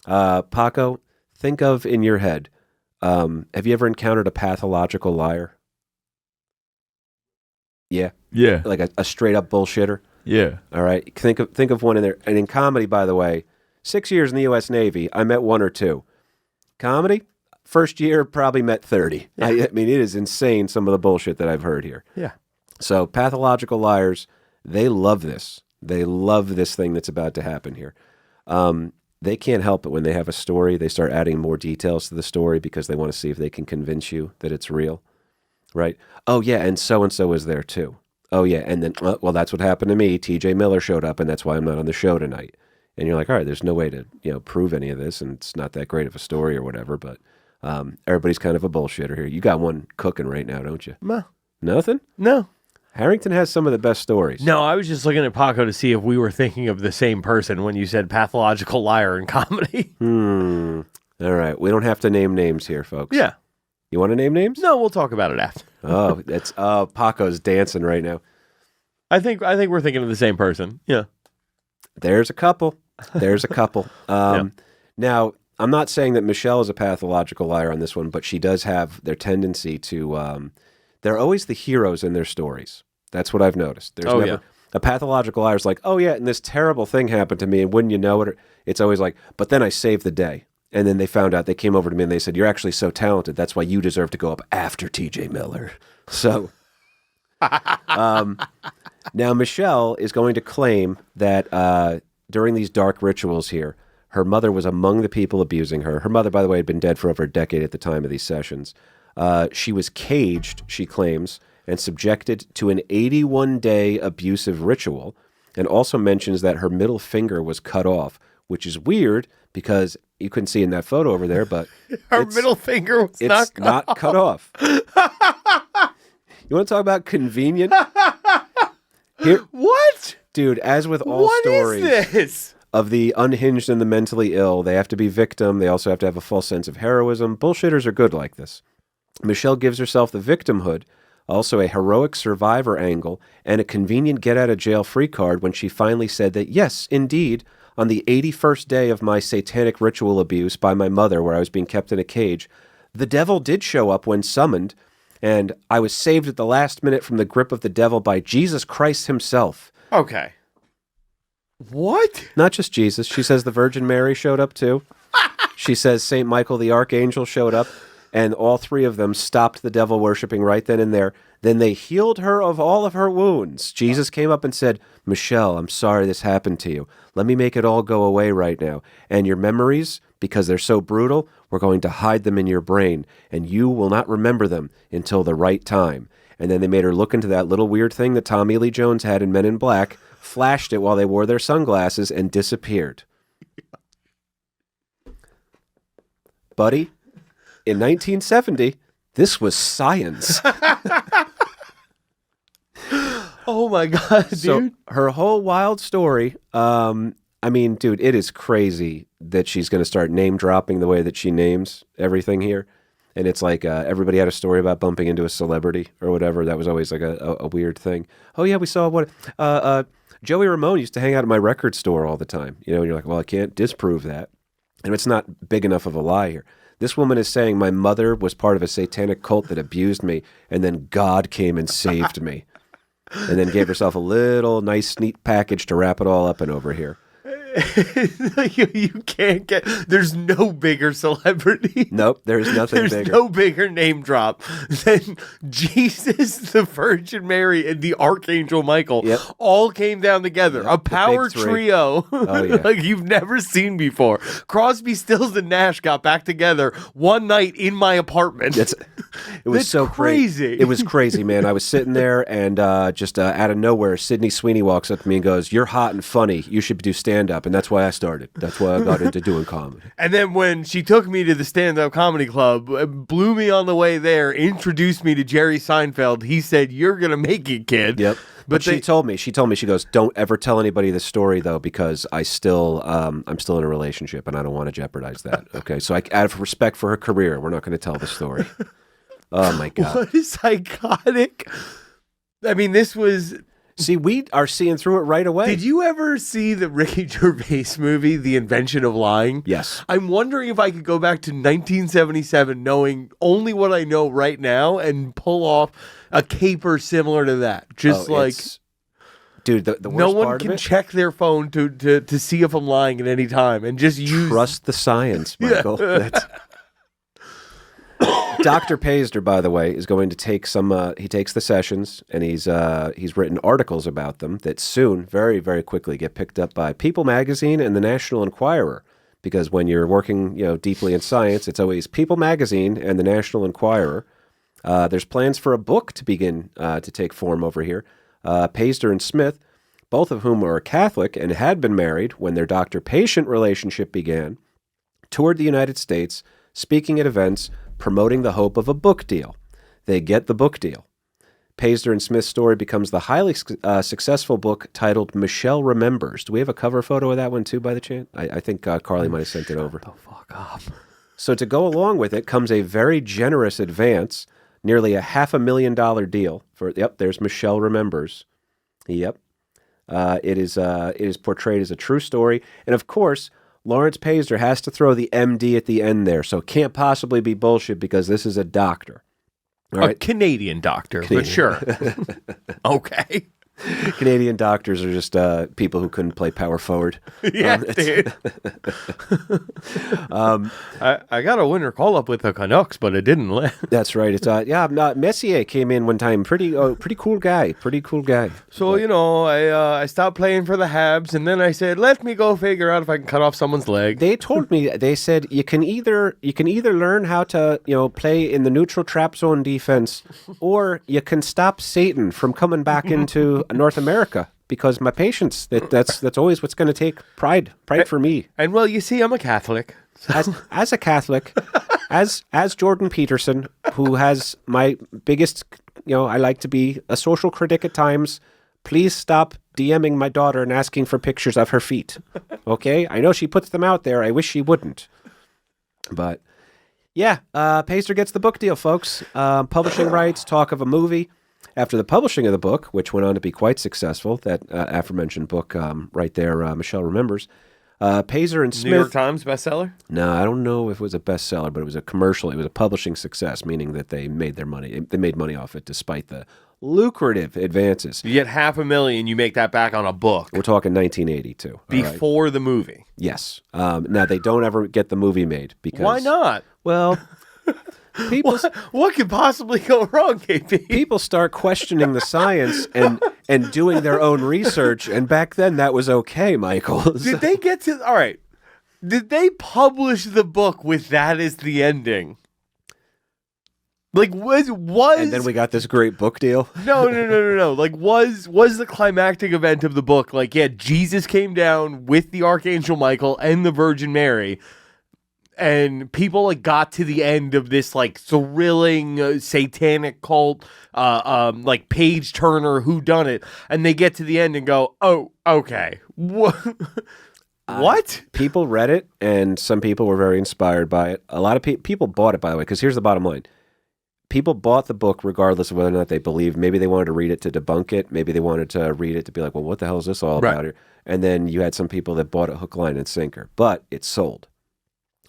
Paco, think of in your head, have you ever encountered a pathological liar? Yeah. Yeah. Like a straight up bullshitter? Yeah. All right. Think of one in there. And in comedy, by the way, 6 years in the U.S. Navy, I met 1 or 2. Comedy, first year, probably met 30. I mean, it is insane, some of the bullshit that I've heard here. Yeah. So pathological liars, they love this. They love this thing that's about to happen here. They can't help it when they have a story. They start adding more details to the story because they want to see if they can convince you that it's real, right? Oh, yeah, and so-and-so was there too. Oh, yeah, and then, well, that's what happened to me. TJ Miller showed up, and that's why I'm not on the show tonight. And you're like, all right, there's no way to prove any of this, and it's not that great of a story or whatever, but everybody's kind of a bullshitter here. You got one cooking right now, don't you? No. Nothing? No. Harrington has some of the best stories. No, I was just looking at Paco to see if we were thinking of the same person when you said pathological liar in comedy. All right. We don't have to name names here, folks. Yeah. You want to name names? No, we'll talk about it after. Paco's dancing right now. I think we're thinking of the same person. Yeah. There's a couple. Now, I'm not saying that Michelle is a pathological liar on this one, but she does have their tendency to... they're always the heroes in their stories. That's what I've noticed. There's never a pathological liar is like, oh yeah, and this terrible thing happened to me, and wouldn't you know it? It's always like, but then I saved the day. And then they found out, they came over to me and they said, you're actually so talented, that's why you deserve to go up after TJ Miller. So, now Michelle is going to claim that during these dark rituals here, her mother was among the people abusing her. Her mother, by the way, had been dead for over a decade at the time of these sessions. She was caged, she claims, and subjected to an 81-day abusive ritual, and also mentions that her middle finger was cut off, which is weird because you couldn't see in that photo over there, but her middle finger was not cut off. You want to talk about convenient? Here, what? Dude, as with all what stories is this? Of the unhinged and the mentally ill, they have to be victim. They also have to have a false sense of heroism. Bullshitters are good like this. Michelle gives herself the victimhood, also a heroic survivor angle, and a convenient get-out-of-jail-free card when she finally said that, yes, indeed, on the 81st day of my satanic ritual abuse by my mother where I was being kept in a cage, the devil did show up when summoned, and I was saved at the last minute from the grip of the devil by Jesus Christ himself. Okay. What? Not just Jesus. She says the Virgin Mary showed up too. She says St. Michael the Archangel showed up. And all three of them stopped the devil worshipping right then and there. Then they healed her of all of her wounds. Jesus came up and said, Michelle, I'm sorry this happened to you. Let me make it all go away right now. And your memories, because they're so brutal, we're going to hide them in your brain, and you will not remember them until the right time. And then they made her look into that little weird thing that Tommy Lee Jones had in Men in Black, flashed it while they wore their sunglasses, and disappeared. Buddy, in 1970, this was science. Oh my God, dude. So her whole wild story, I mean, dude, it is crazy that she's going to start name dropping the way that she names everything here. And it's like everybody had a story about bumping into a celebrity or whatever. That was always like a weird thing. Oh, yeah, we saw what Joey Ramone used to hang out at my record store all the time. You know, and you're like, well, I can't disprove that. And it's not big enough of a lie here. This woman is saying my mother was part of a satanic cult that abused me, and then God came and saved me. And then gave herself a little nice, neat package to wrap it all up in over here. you can't get. There's no bigger celebrity. Nope, there's nothing There's bigger. no bigger name drop than Jesus, the Virgin Mary, and the Archangel Michael. Yep. All came down together. Yep, A power the big three. trio Oh, yeah. like you've never seen before. Crosby, Stills, and Nash got back together one night in my apartment. It was That's so crazy. It was crazy, man. I was sitting there, and just out of nowhere, Sydney Sweeney walks up to me and goes, "You're hot and funny. You should do stand-up." And that's why I started. That's why I got into doing comedy. And then when she took me to the stand-up comedy club, blew me on the way there, introduced me to Jerry Seinfeld. He said, "You're gonna make it, kid." Yep. But she told me, she goes, "Don't ever tell anybody this story, though, because I'm still in a relationship, and I don't want to jeopardize that." Okay, so out of respect for her career, we're not going to tell the story. Oh my God! What is psychotic? I mean, this was. See, we are seeing through it right away. Did you ever see the Ricky Gervais movie, The Invention of Lying? Yes. I'm wondering if I could go back to 1977 knowing only what I know right now and pull off a caper similar to that. Just dude, the worst no one part can of it, check their phone to see if I'm lying at any time and just use. trust the science, Michael. That's... Dr. Pazder, by the way, is going to take some. He takes the sessions, and he's written articles about them that soon, very, very quickly, get picked up by People Magazine and the National Enquirer. Because when you're working, deeply in science, it's always People Magazine and the National Enquirer. There's plans for a book to begin to take form over here. Pazder and Smith, both of whom are Catholic and had been married when their doctor-patient relationship began, toured the United States, speaking at events, promoting the hope of a book deal. They get the book deal. Pazder and Smith's story becomes the highly successful book titled Michelle Remembers. Do we have a cover photo of that one too, by the chance? I think Carly might have sent it over. the fuck up. So to go along with it comes a very generous advance, nearly a $500,000 deal for. Yep, there's Michelle Remembers. Yep, it is portrayed as a true story, and of course, Lawrence Pazder has to throw the MD at the end there, so it can't possibly be bullshit because this is a doctor. All A right, Canadian doctor, but sure. Okay. Canadian doctors are just people who couldn't play power forward. Yeah, dude. I got a winter call-up with the Canucks, but it didn't land. That's right. It's Messier came in one time. Pretty cool guy. So, I stopped playing for the Habs, and then I said, let me go figure out if I can cut off someone's leg. They told me, they said you can either learn how to play in the neutral trap zone defense, or you can stop Satan from coming back into North America. Because my patients, that's always what's going to take pride for me. And well, you see, I'm a Catholic. As a Catholic, as Jordan Peterson, who has my biggest, I like to be a social critic at times. Please stop DMing my daughter and asking for pictures of her feet. Okay? I know she puts them out there. I wish she wouldn't. But yeah, Pazder gets the book deal, folks. Publishing rights, talk of a movie. After the publishing of the book, which went on to be quite successful, that aforementioned book right there, Michelle Remembers, Pazder and Smith... New York Times bestseller? No, I don't know if it was a bestseller, but it was a commercial. It was a publishing success, meaning that they made their money. They made money off it despite the lucrative advances. You get $500,000, you make that back on a book. We're talking 1982. Before the movie. Yes. Now, they don't ever get the movie made because... Why not? Well... people What could possibly go wrong, KP? people start questioning the science and doing their own research, and back then that was okay, Michael. Did they get to all right? Did they publish the book with that as the ending? Like was And then we got this great book deal. no. Like was the climactic event of the book like Jesus came down with the Archangel Michael and the Virgin Mary, and people like got to the end of this like thrilling satanic cult, like page turner whodunit, and they get to the end and go, oh, okay, what? What? People read it, and some people were very inspired by it. A lot of people bought it, by the way, because here's the bottom line. People bought the book regardless of whether or not they believed. Maybe they wanted to read it to debunk it. Maybe they wanted to read it to be like, well, what the hell is this all about here? And then you had some people that bought it hook, line, and sinker. But it sold.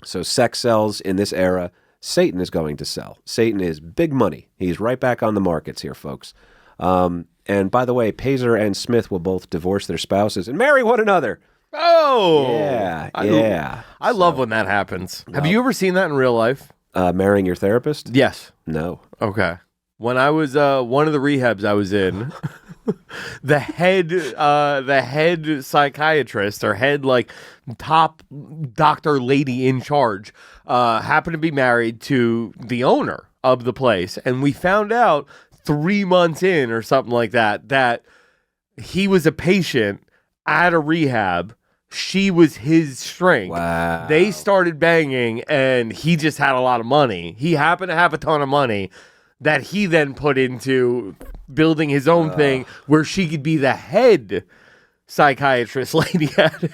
So sex sells in this era. Satan is going to sell. Satan is big money. He's right back on the markets here, folks. And by the way, Pazer and Smith will both divorce their spouses and marry one another. Oh, Yeah. I love when that happens. Have you ever seen that in real life? Marrying your therapist? Yes. No. Okay. When I was one of the rehabs I was in, the head psychiatrist or head like top doctor lady in charge happened to be married to the owner of the place, and we found out 3 months in or something like that he was a patient at a rehab. She was his string. Wow. They started banging, and he just had a lot of money. He happened to have a ton of money that he then put into building his own thing where she could be the head psychiatrist lady at it.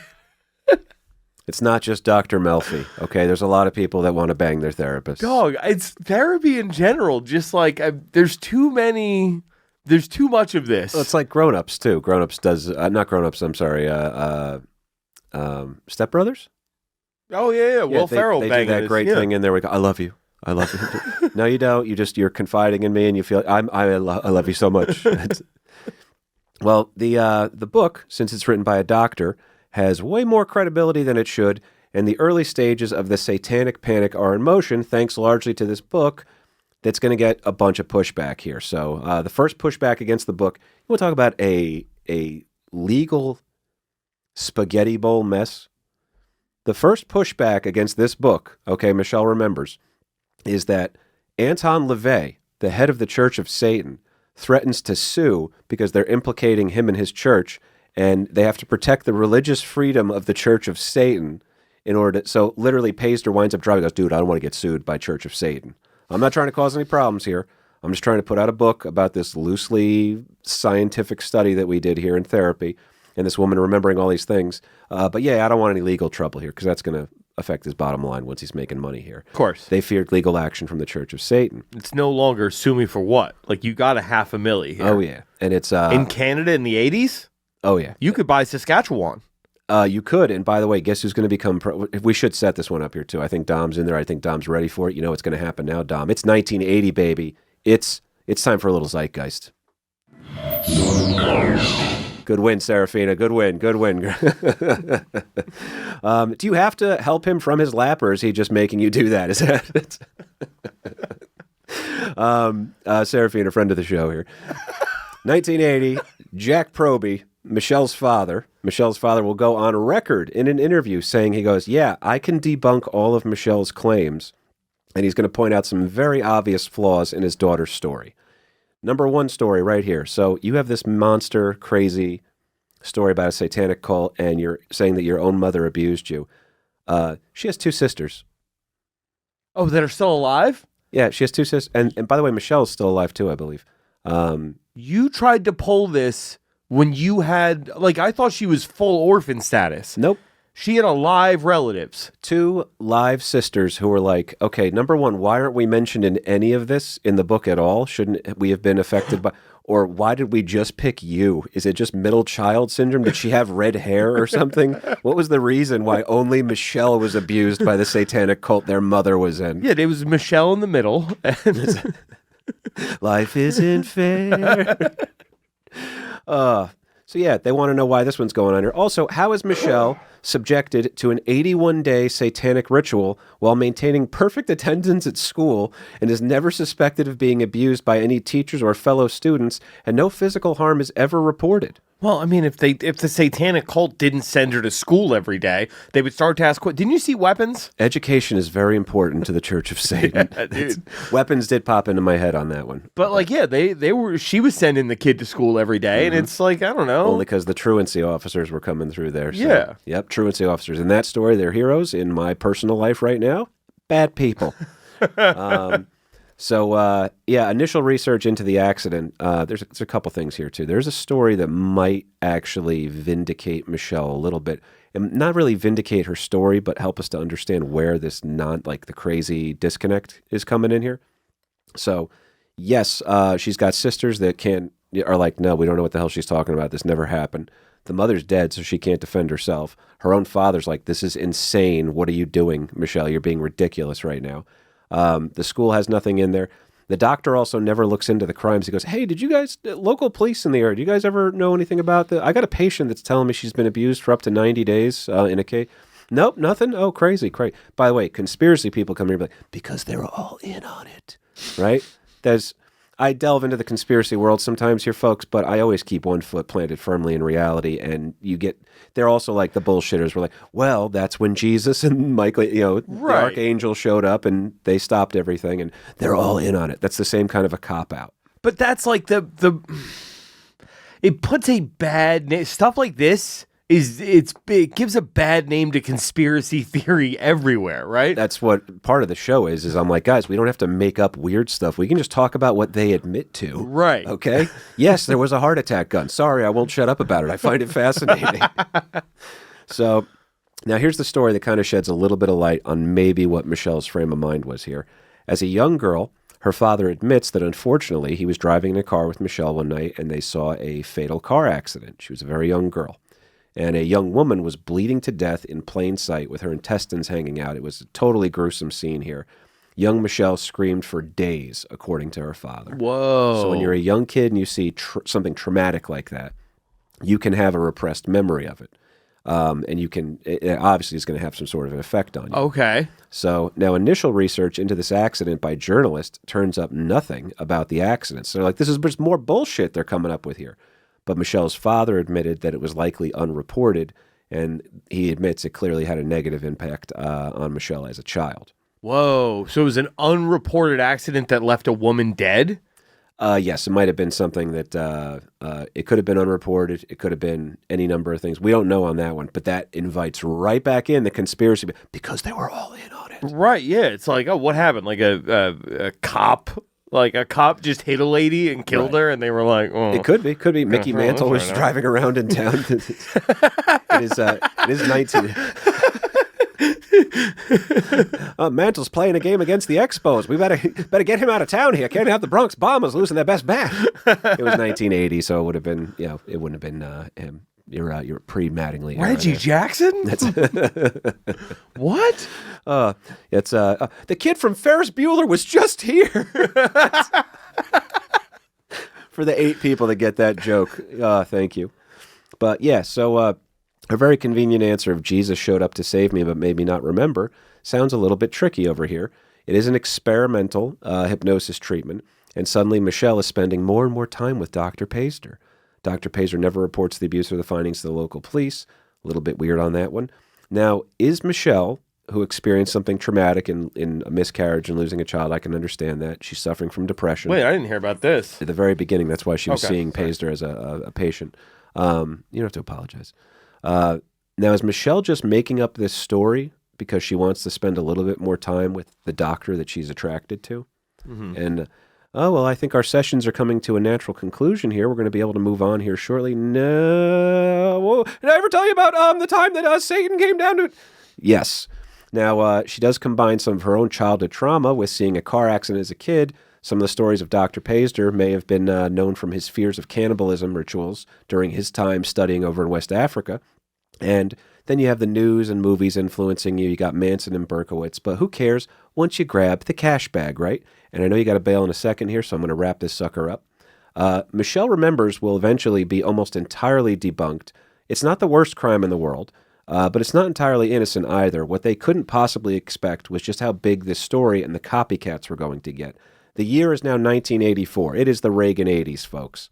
It's not just Dr. Melfi, okay? There's a lot of people that want to bang their therapist. Dog, it's therapy in general. Just like there's too much of this. Well, it's like Grown Ups, too. Grown Ups does, not Grown Ups, I'm sorry, Step Brothers? Oh, yeah. Will Ferrell they banging do that this. great thing in there. We go, I love you. I love you. No, you don't. You're confiding in me, and you feel I love you so much. Well, the book, since it's written by a doctor, has way more credibility than it should, and the early stages of the Satanic Panic are in motion, thanks largely to this book that's going to get a bunch of pushback here. So the first pushback against the book, you want to talk about a legal spaghetti bowl mess? The first pushback against this book, okay, Michelle remembers, is that Anton LaVey, the head of the Church of Satan, threatens to sue because they're implicating him and his church, and they have to protect the religious freedom of the Church of Satan in order to, so literally Pazer winds up driving, goes, dude, I don't want to get sued by Church of Satan. I'm not trying to cause any problems here. I'm just trying to put out a book about this loosely scientific study that we did here in therapy, and this woman remembering all these things. But yeah, I don't want any legal trouble here because that's going to affect his bottom line once he's making money here. Of course. They feared legal action from the Church of Satan. It's no longer sue me for what? Like, you got $500,000 here. Oh, yeah. And it's... in Canada in the 80s? Oh, yeah. You could buy Saskatchewan. You could. And by the way, guess who's going to become... we should set this one up here, too. I think Dom's in there. I think Dom's ready for it. You know what's going to happen now, Dom. It's 1980, baby. It's time for a little zeitgeist. Good win, Serafina. Good win. Good win. Do you have to help him from his lap, or is he just making you do that? Is that Serafina, friend of the show here. 1980, Jack Proby, Michelle's father will go on record in an interview saying, he goes, yeah, I can debunk all of Michelle's claims, and he's going to point out some very obvious flaws in his daughter's story. Number one story right here. So you have this monster, crazy story about a satanic cult, and you're saying that your own mother abused you. She has 2 sisters. Oh, that are still alive? Yeah, she has 2 sisters. And by the way, Michelle's still alive too, I believe. You tried to pull this when you had, like, I thought she was full orphan status. Nope. She had alive relatives. 2 live sisters who were like, okay, number one, why aren't we mentioned in any of this in the book at all? Shouldn't we have been affected by, or why did we just pick you? Is it just middle child syndrome? Did she have red hair or something? What was the reason why only Michelle was abused by the satanic cult their mother was in? Yeah, it was Michelle in the middle. Life isn't fair. So yeah, they want to know why this one's going on here. Also, how is Michelle subjected to an 81-day satanic ritual while maintaining perfect attendance at school and is never suspected of being abused by any teachers or fellow students, and no physical harm is ever reported? Well, I mean, if the satanic cult didn't send her to school every day, they would start to ask, didn't you see weapons? Education is very important to the Church of Satan. Yeah, dude. Weapons did pop into my head on that one. But like, yeah, she was sending the kid to school every day, and it's like, I don't know. Only because the truancy officers were coming through there. So, Yeah. Yep, truancy officers. In that story, they're heroes. In my personal life right now, bad people. Initial research into the accident. There's a couple things here, too. There's a story that might actually vindicate Michelle a little bit. And not really vindicate her story, but help us to understand where this the crazy disconnect is coming in here. So, yes, she's got sisters that are like, no, we don't know what the hell she's talking about. This never happened. The mother's dead, so she can't defend herself. Her own father's like, this is insane. What are you doing, Michelle? You're being ridiculous right now. The school has nothing in there. The doctor also never looks into the crimes. He goes, hey, did you guys, local police in the area, do you guys ever know anything about I got a patient that's telling me she's been abused for up to 90 days in a case. Nope, nothing. Oh, crazy. By the way, conspiracy people come here and be like, because they were all in on it, right? I delve into the conspiracy world sometimes here, folks, but I always keep one foot planted firmly in reality. And they're also like the bullshitters. We're like, well, that's when Jesus and Michael, the archangel showed up and they stopped everything, and they're all in on it. That's the same kind of a cop out. But that's like it puts a bad name. Stuff like this it gives a bad name to conspiracy theory everywhere, right? That's what part of the show is I'm like, guys, we don't have to make up weird stuff. We can just talk about what they admit to. Right. Okay? Yes, there was a heart attack gun. Sorry, I won't shut up about it. I find it fascinating. So now here's the story that kind of sheds a little bit of light on maybe what Michelle's frame of mind was here. As a young girl, her father admits that unfortunately he was driving in a car with Michelle one night and they saw a fatal car accident. She was a very young girl. And a young woman was bleeding to death in plain sight with her intestines hanging out. It was a totally gruesome scene here. Young Michelle screamed for days, according to her father. Whoa. So when you're a young kid and you see something traumatic like that, you can have a repressed memory of it. And it obviously is going to have some sort of an effect on you. Okay. So now initial research into this accident by journalists turns up nothing about the accident. So they're like, this is just more bullshit they're coming up with here. But Michelle's father admitted that it was likely unreported, and he admits it clearly had a negative impact on Michelle as a child. Whoa. So it was an unreported accident that left a woman dead? Yes, it might have been something that it could have been unreported. It could have been any number of things. We don't know on that one, but that invites right back in the conspiracy because they were all in on it. Right, yeah. It's like, oh, what happened? Like a cop? Like a cop just hit a lady and killed her, and they were like, "Oh, it could be." Mickey Mantle was driving around in town. It is 19. Mantle's playing a game against the Expos. We better get him out of town here. Can't have the Bronx Bombers losing their best bat. It was 1980, so it would have been, it wouldn't have been him. You're pre-Mattingly. Reggie Jackson? What? It's the kid from Ferris Bueller was just here. For the 8 people that get that joke, thank you. But yeah, so a very convenient answer of Jesus showed up to save me, but maybe not remember sounds a little bit tricky over here. It is an experimental hypnosis treatment, and suddenly Michelle is spending more and more time with Dr. Paister. Dr. Paiser never reports the abuse or the findings to the local police. A little bit weird on that one. Now, is Michelle, who experienced something traumatic in a miscarriage and losing a child, I can understand that. She's suffering from depression. Wait, I didn't hear about this. At the very beginning, that's why she was seeing sorry. Paister as a patient. You don't have to apologize. Now, is Michelle just making up this story because she wants to spend a little bit more time with the doctor that she's attracted to? Mm-hmm. And I think our sessions are coming to a natural conclusion here. We're going to be able to move on here shortly. No. Whoa. Did I ever tell you about the time that Satan came down to... Yes. Now, she does combine some of her own childhood trauma with seeing a car accident as a kid. Some of the stories of Dr. Paister may have been known from his fears of cannibalism rituals during his time studying over in West Africa. And then you have the news and movies influencing you. You got Manson and Berkowitz. But who cares once you grab the cash bag, right? And I know you got to bail in a second here, so I'm going to wrap this sucker up. Michelle Remembers will eventually be almost entirely debunked. It's not the worst crime in the world, but it's not entirely innocent either. What they couldn't possibly expect was just how big this story and the copycats were going to get. The year is now 1984. It is the Reagan 80s, folks.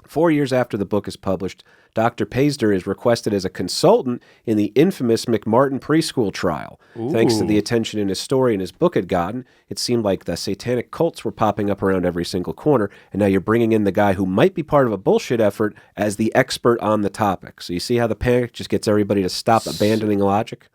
4 years after the book is published, Dr. Paisder is requested as a consultant in the infamous McMartin preschool trial. Thanks to the attention in his story and his book had gotten, it seemed like the satanic cults were popping up around every single corner, and now you're bringing in the guy who might be part of a bullshit effort as the expert on the topic. So you see how the panic just gets everybody to stop abandoning logic?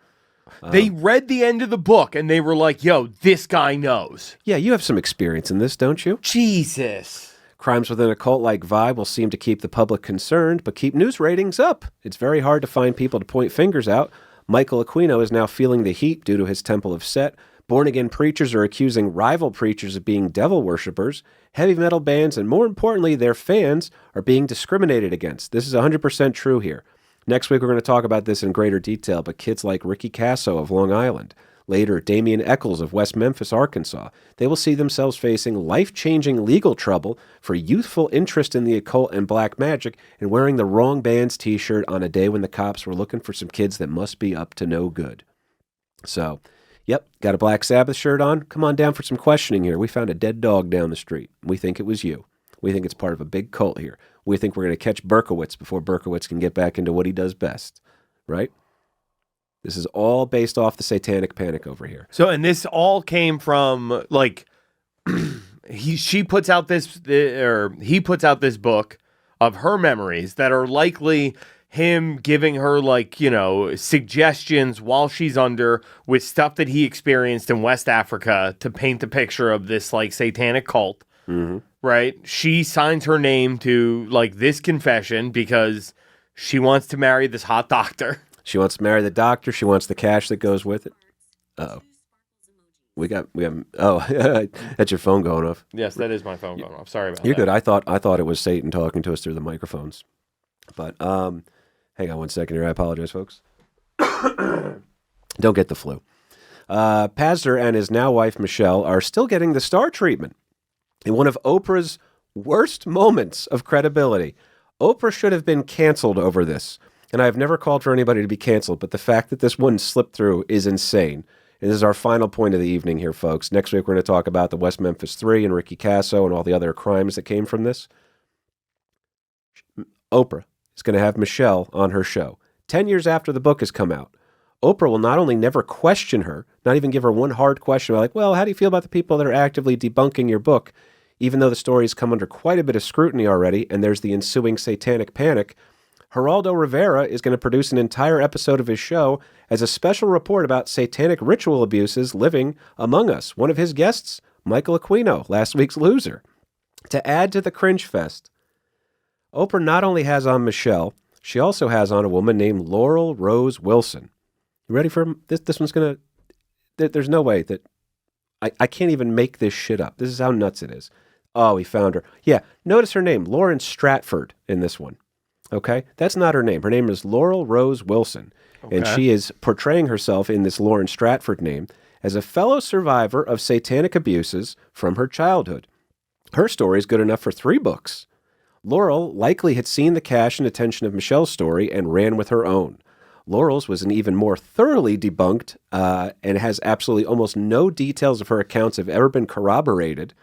They read the end of the book, and they were like, yo, this guy knows. Yeah, you have some experience in this, don't you? Jesus. Crimes within a cult-like vibe will seem to keep the public concerned, but keep news ratings up. It's very hard to find people to point fingers out. Michael Aquino is now feeling the heat due to his Temple of Set. Born-again preachers are accusing rival preachers of being devil worshippers. Heavy metal bands, and more importantly, their fans, are being discriminated against. This is 100% true here. Next week, we're going to talk about this in greater detail, but kids like Ricky Casso of Long Island, later Damian Eccles of West Memphis, Arkansas, they will see themselves facing life-changing legal trouble for youthful interest in the occult and black magic and wearing the wrong band's t-shirt on a day when the cops were looking for some kids that must be up to no good. So, yep, got a Black Sabbath shirt on? Come on down for some questioning here. We found a dead dog down the street. We think it was you. We think it's part of a big cult here. We think we're going to catch Berkowitz before Berkowitz can get back into what he does best, right? This is all based off the Satanic Panic over here. So, and this all came from, like, he puts out this book of her memories that are likely him giving her, like, you know, suggestions while she's under with stuff that he experienced in West Africa to paint the picture of this, like, satanic cult. Mm-hmm. Right? She signs her name to, like, this confession because she wants to marry this hot doctor. She wants to marry the doctor. She wants the cash that goes with it. Uh-oh. We have. Oh, that's your phone going off. Yes, that is my phone going off. Sorry about that. You're good. I thought it was Satan talking to us through the microphones. But hang on one second here. I apologize, folks. Don't get the flu. Pazder and his now wife Michelle are still getting the star treatment. In one of Oprah's worst moments of credibility, Oprah should have been canceled over this. And I have never called for anybody to be canceled, but the fact that this one slipped through is insane. And this is our final point of the evening here, folks. Next week, we're going to talk about the West Memphis 3 and Ricky Casso and all the other crimes that came from this. Oprah is going to have Michelle on her show 10 years after the book has come out. Oprah will not only never question her, not even give her one hard question about, like, well, how do you feel about the people that are actively debunking your book? Even though the story has come under quite a bit of scrutiny already, and there's the ensuing satanic panic, Geraldo Rivera is going to produce an entire episode of his show as a special report about satanic ritual abuses living among us. One of his guests, Michael Aquino, last week's loser. To add to the cringe fest, Oprah not only has on Michelle, she also has on a woman named Laurel Rose Wilson. You ready for this? This one's going to... There's no way that... I can't even make this shit up. This is how nuts it is. Oh, we found her. Yeah, notice her name, Lauren Stratford, in this one. Okay? That's not her name. Her name is Laurel Rose Wilson. Okay. And she is portraying herself in this Lauren Stratford name as a fellow survivor of satanic abuses from her childhood. Her story is good enough for 3 books. Laurel likely had seen the cash and attention of Michelle's story and ran with her own. Laurel's was an even more thoroughly debunked and has absolutely almost no details of her accounts have ever been corroborated.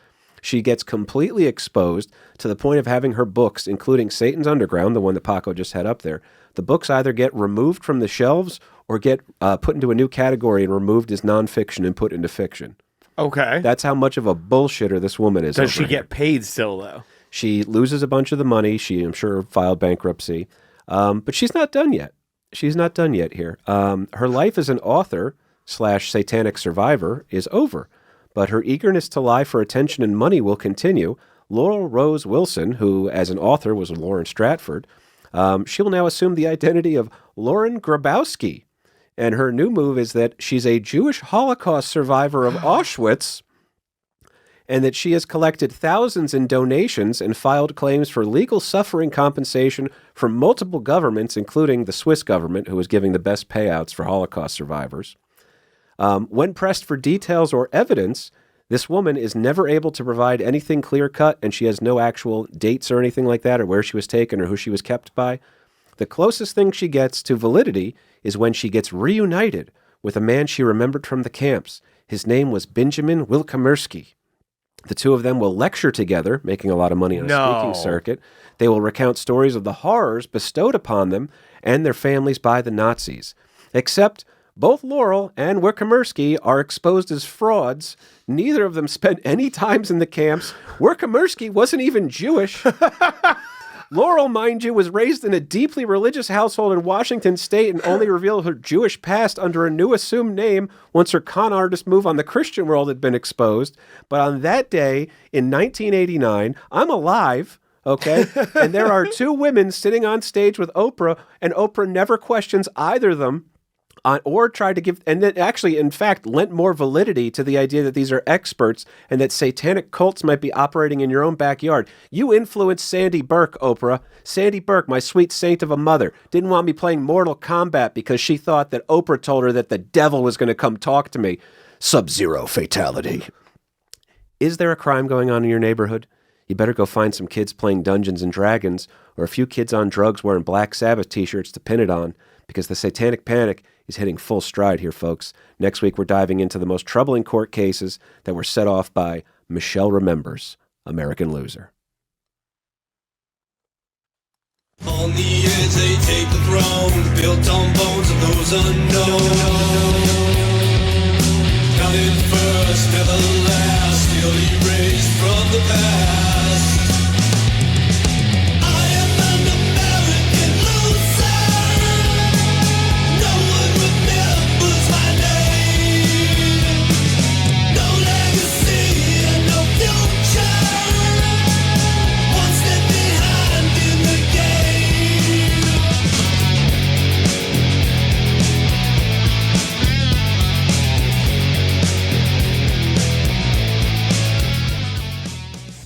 She gets completely exposed to the point of having her books, including Satan's Underground, the one that Paco just had up there, the books either get removed from the shelves or get put into a new category and removed as nonfiction and put into fiction. Okay. That's how much of a bullshitter this woman is. Does she get paid still, though? She loses a bunch of the money. She, I'm sure, filed bankruptcy. But she's not done yet. She's not done yet here. Her life as an author / satanic survivor is over. But her eagerness to lie for attention and money will continue. Laurel Rose Wilson, who as an author was Lauren Stratford, she will now assume the identity of Lauren Grabowski. And her new move is that she's a Jewish Holocaust survivor of Auschwitz, and that she has collected thousands in donations and filed claims for legal suffering compensation from multiple governments, including the Swiss government, who is giving the best payouts for Holocaust survivors. When pressed for details or evidence, This woman is never able to provide anything clear-cut, and she has no actual dates or anything like that, or where she was taken or who she was kept by. The closest thing she gets to validity is when she gets reunited with a man she remembered from the camps. His name was Benjamin Wilkomersky. The two of them will lecture together, making a lot of money on a speaking circuit. They will recount stories of the horrors bestowed upon them and their families by the Nazis. Except both Laurel and Wilkomersky are exposed as frauds. Neither of them spent any times in the camps. Wilkomersky wasn't even Jewish. Laurel, mind you, was raised in a deeply religious household in Washington state and only revealed her Jewish past under a new assumed name once her con artist move on the Christian world had been exposed. But on that day in 1989, I'm alive, okay? And there are two women sitting on stage with Oprah, and Oprah never questions either of them. Or tried to give, and then actually, in fact, lent more validity to the idea that these are experts and that satanic cults might be operating in your own backyard. You influenced Sandy Burke, Oprah. Sandy Burke, my sweet saint of a mother, didn't want me playing Mortal Kombat because she thought that Oprah told her that the devil was going to come talk to me. Sub-Zero fatality. Is there a crime going on in your neighborhood? You better go find some kids playing Dungeons and Dragons or a few kids on drugs wearing Black Sabbath t-shirts to pin it on, because the Satanic Panic is hitting full stride here, folks. Next week, we're diving into the most troubling court cases that were set off by Michelle Remembers, American Loser. On the edge they take the throne, built on bones of those unknown.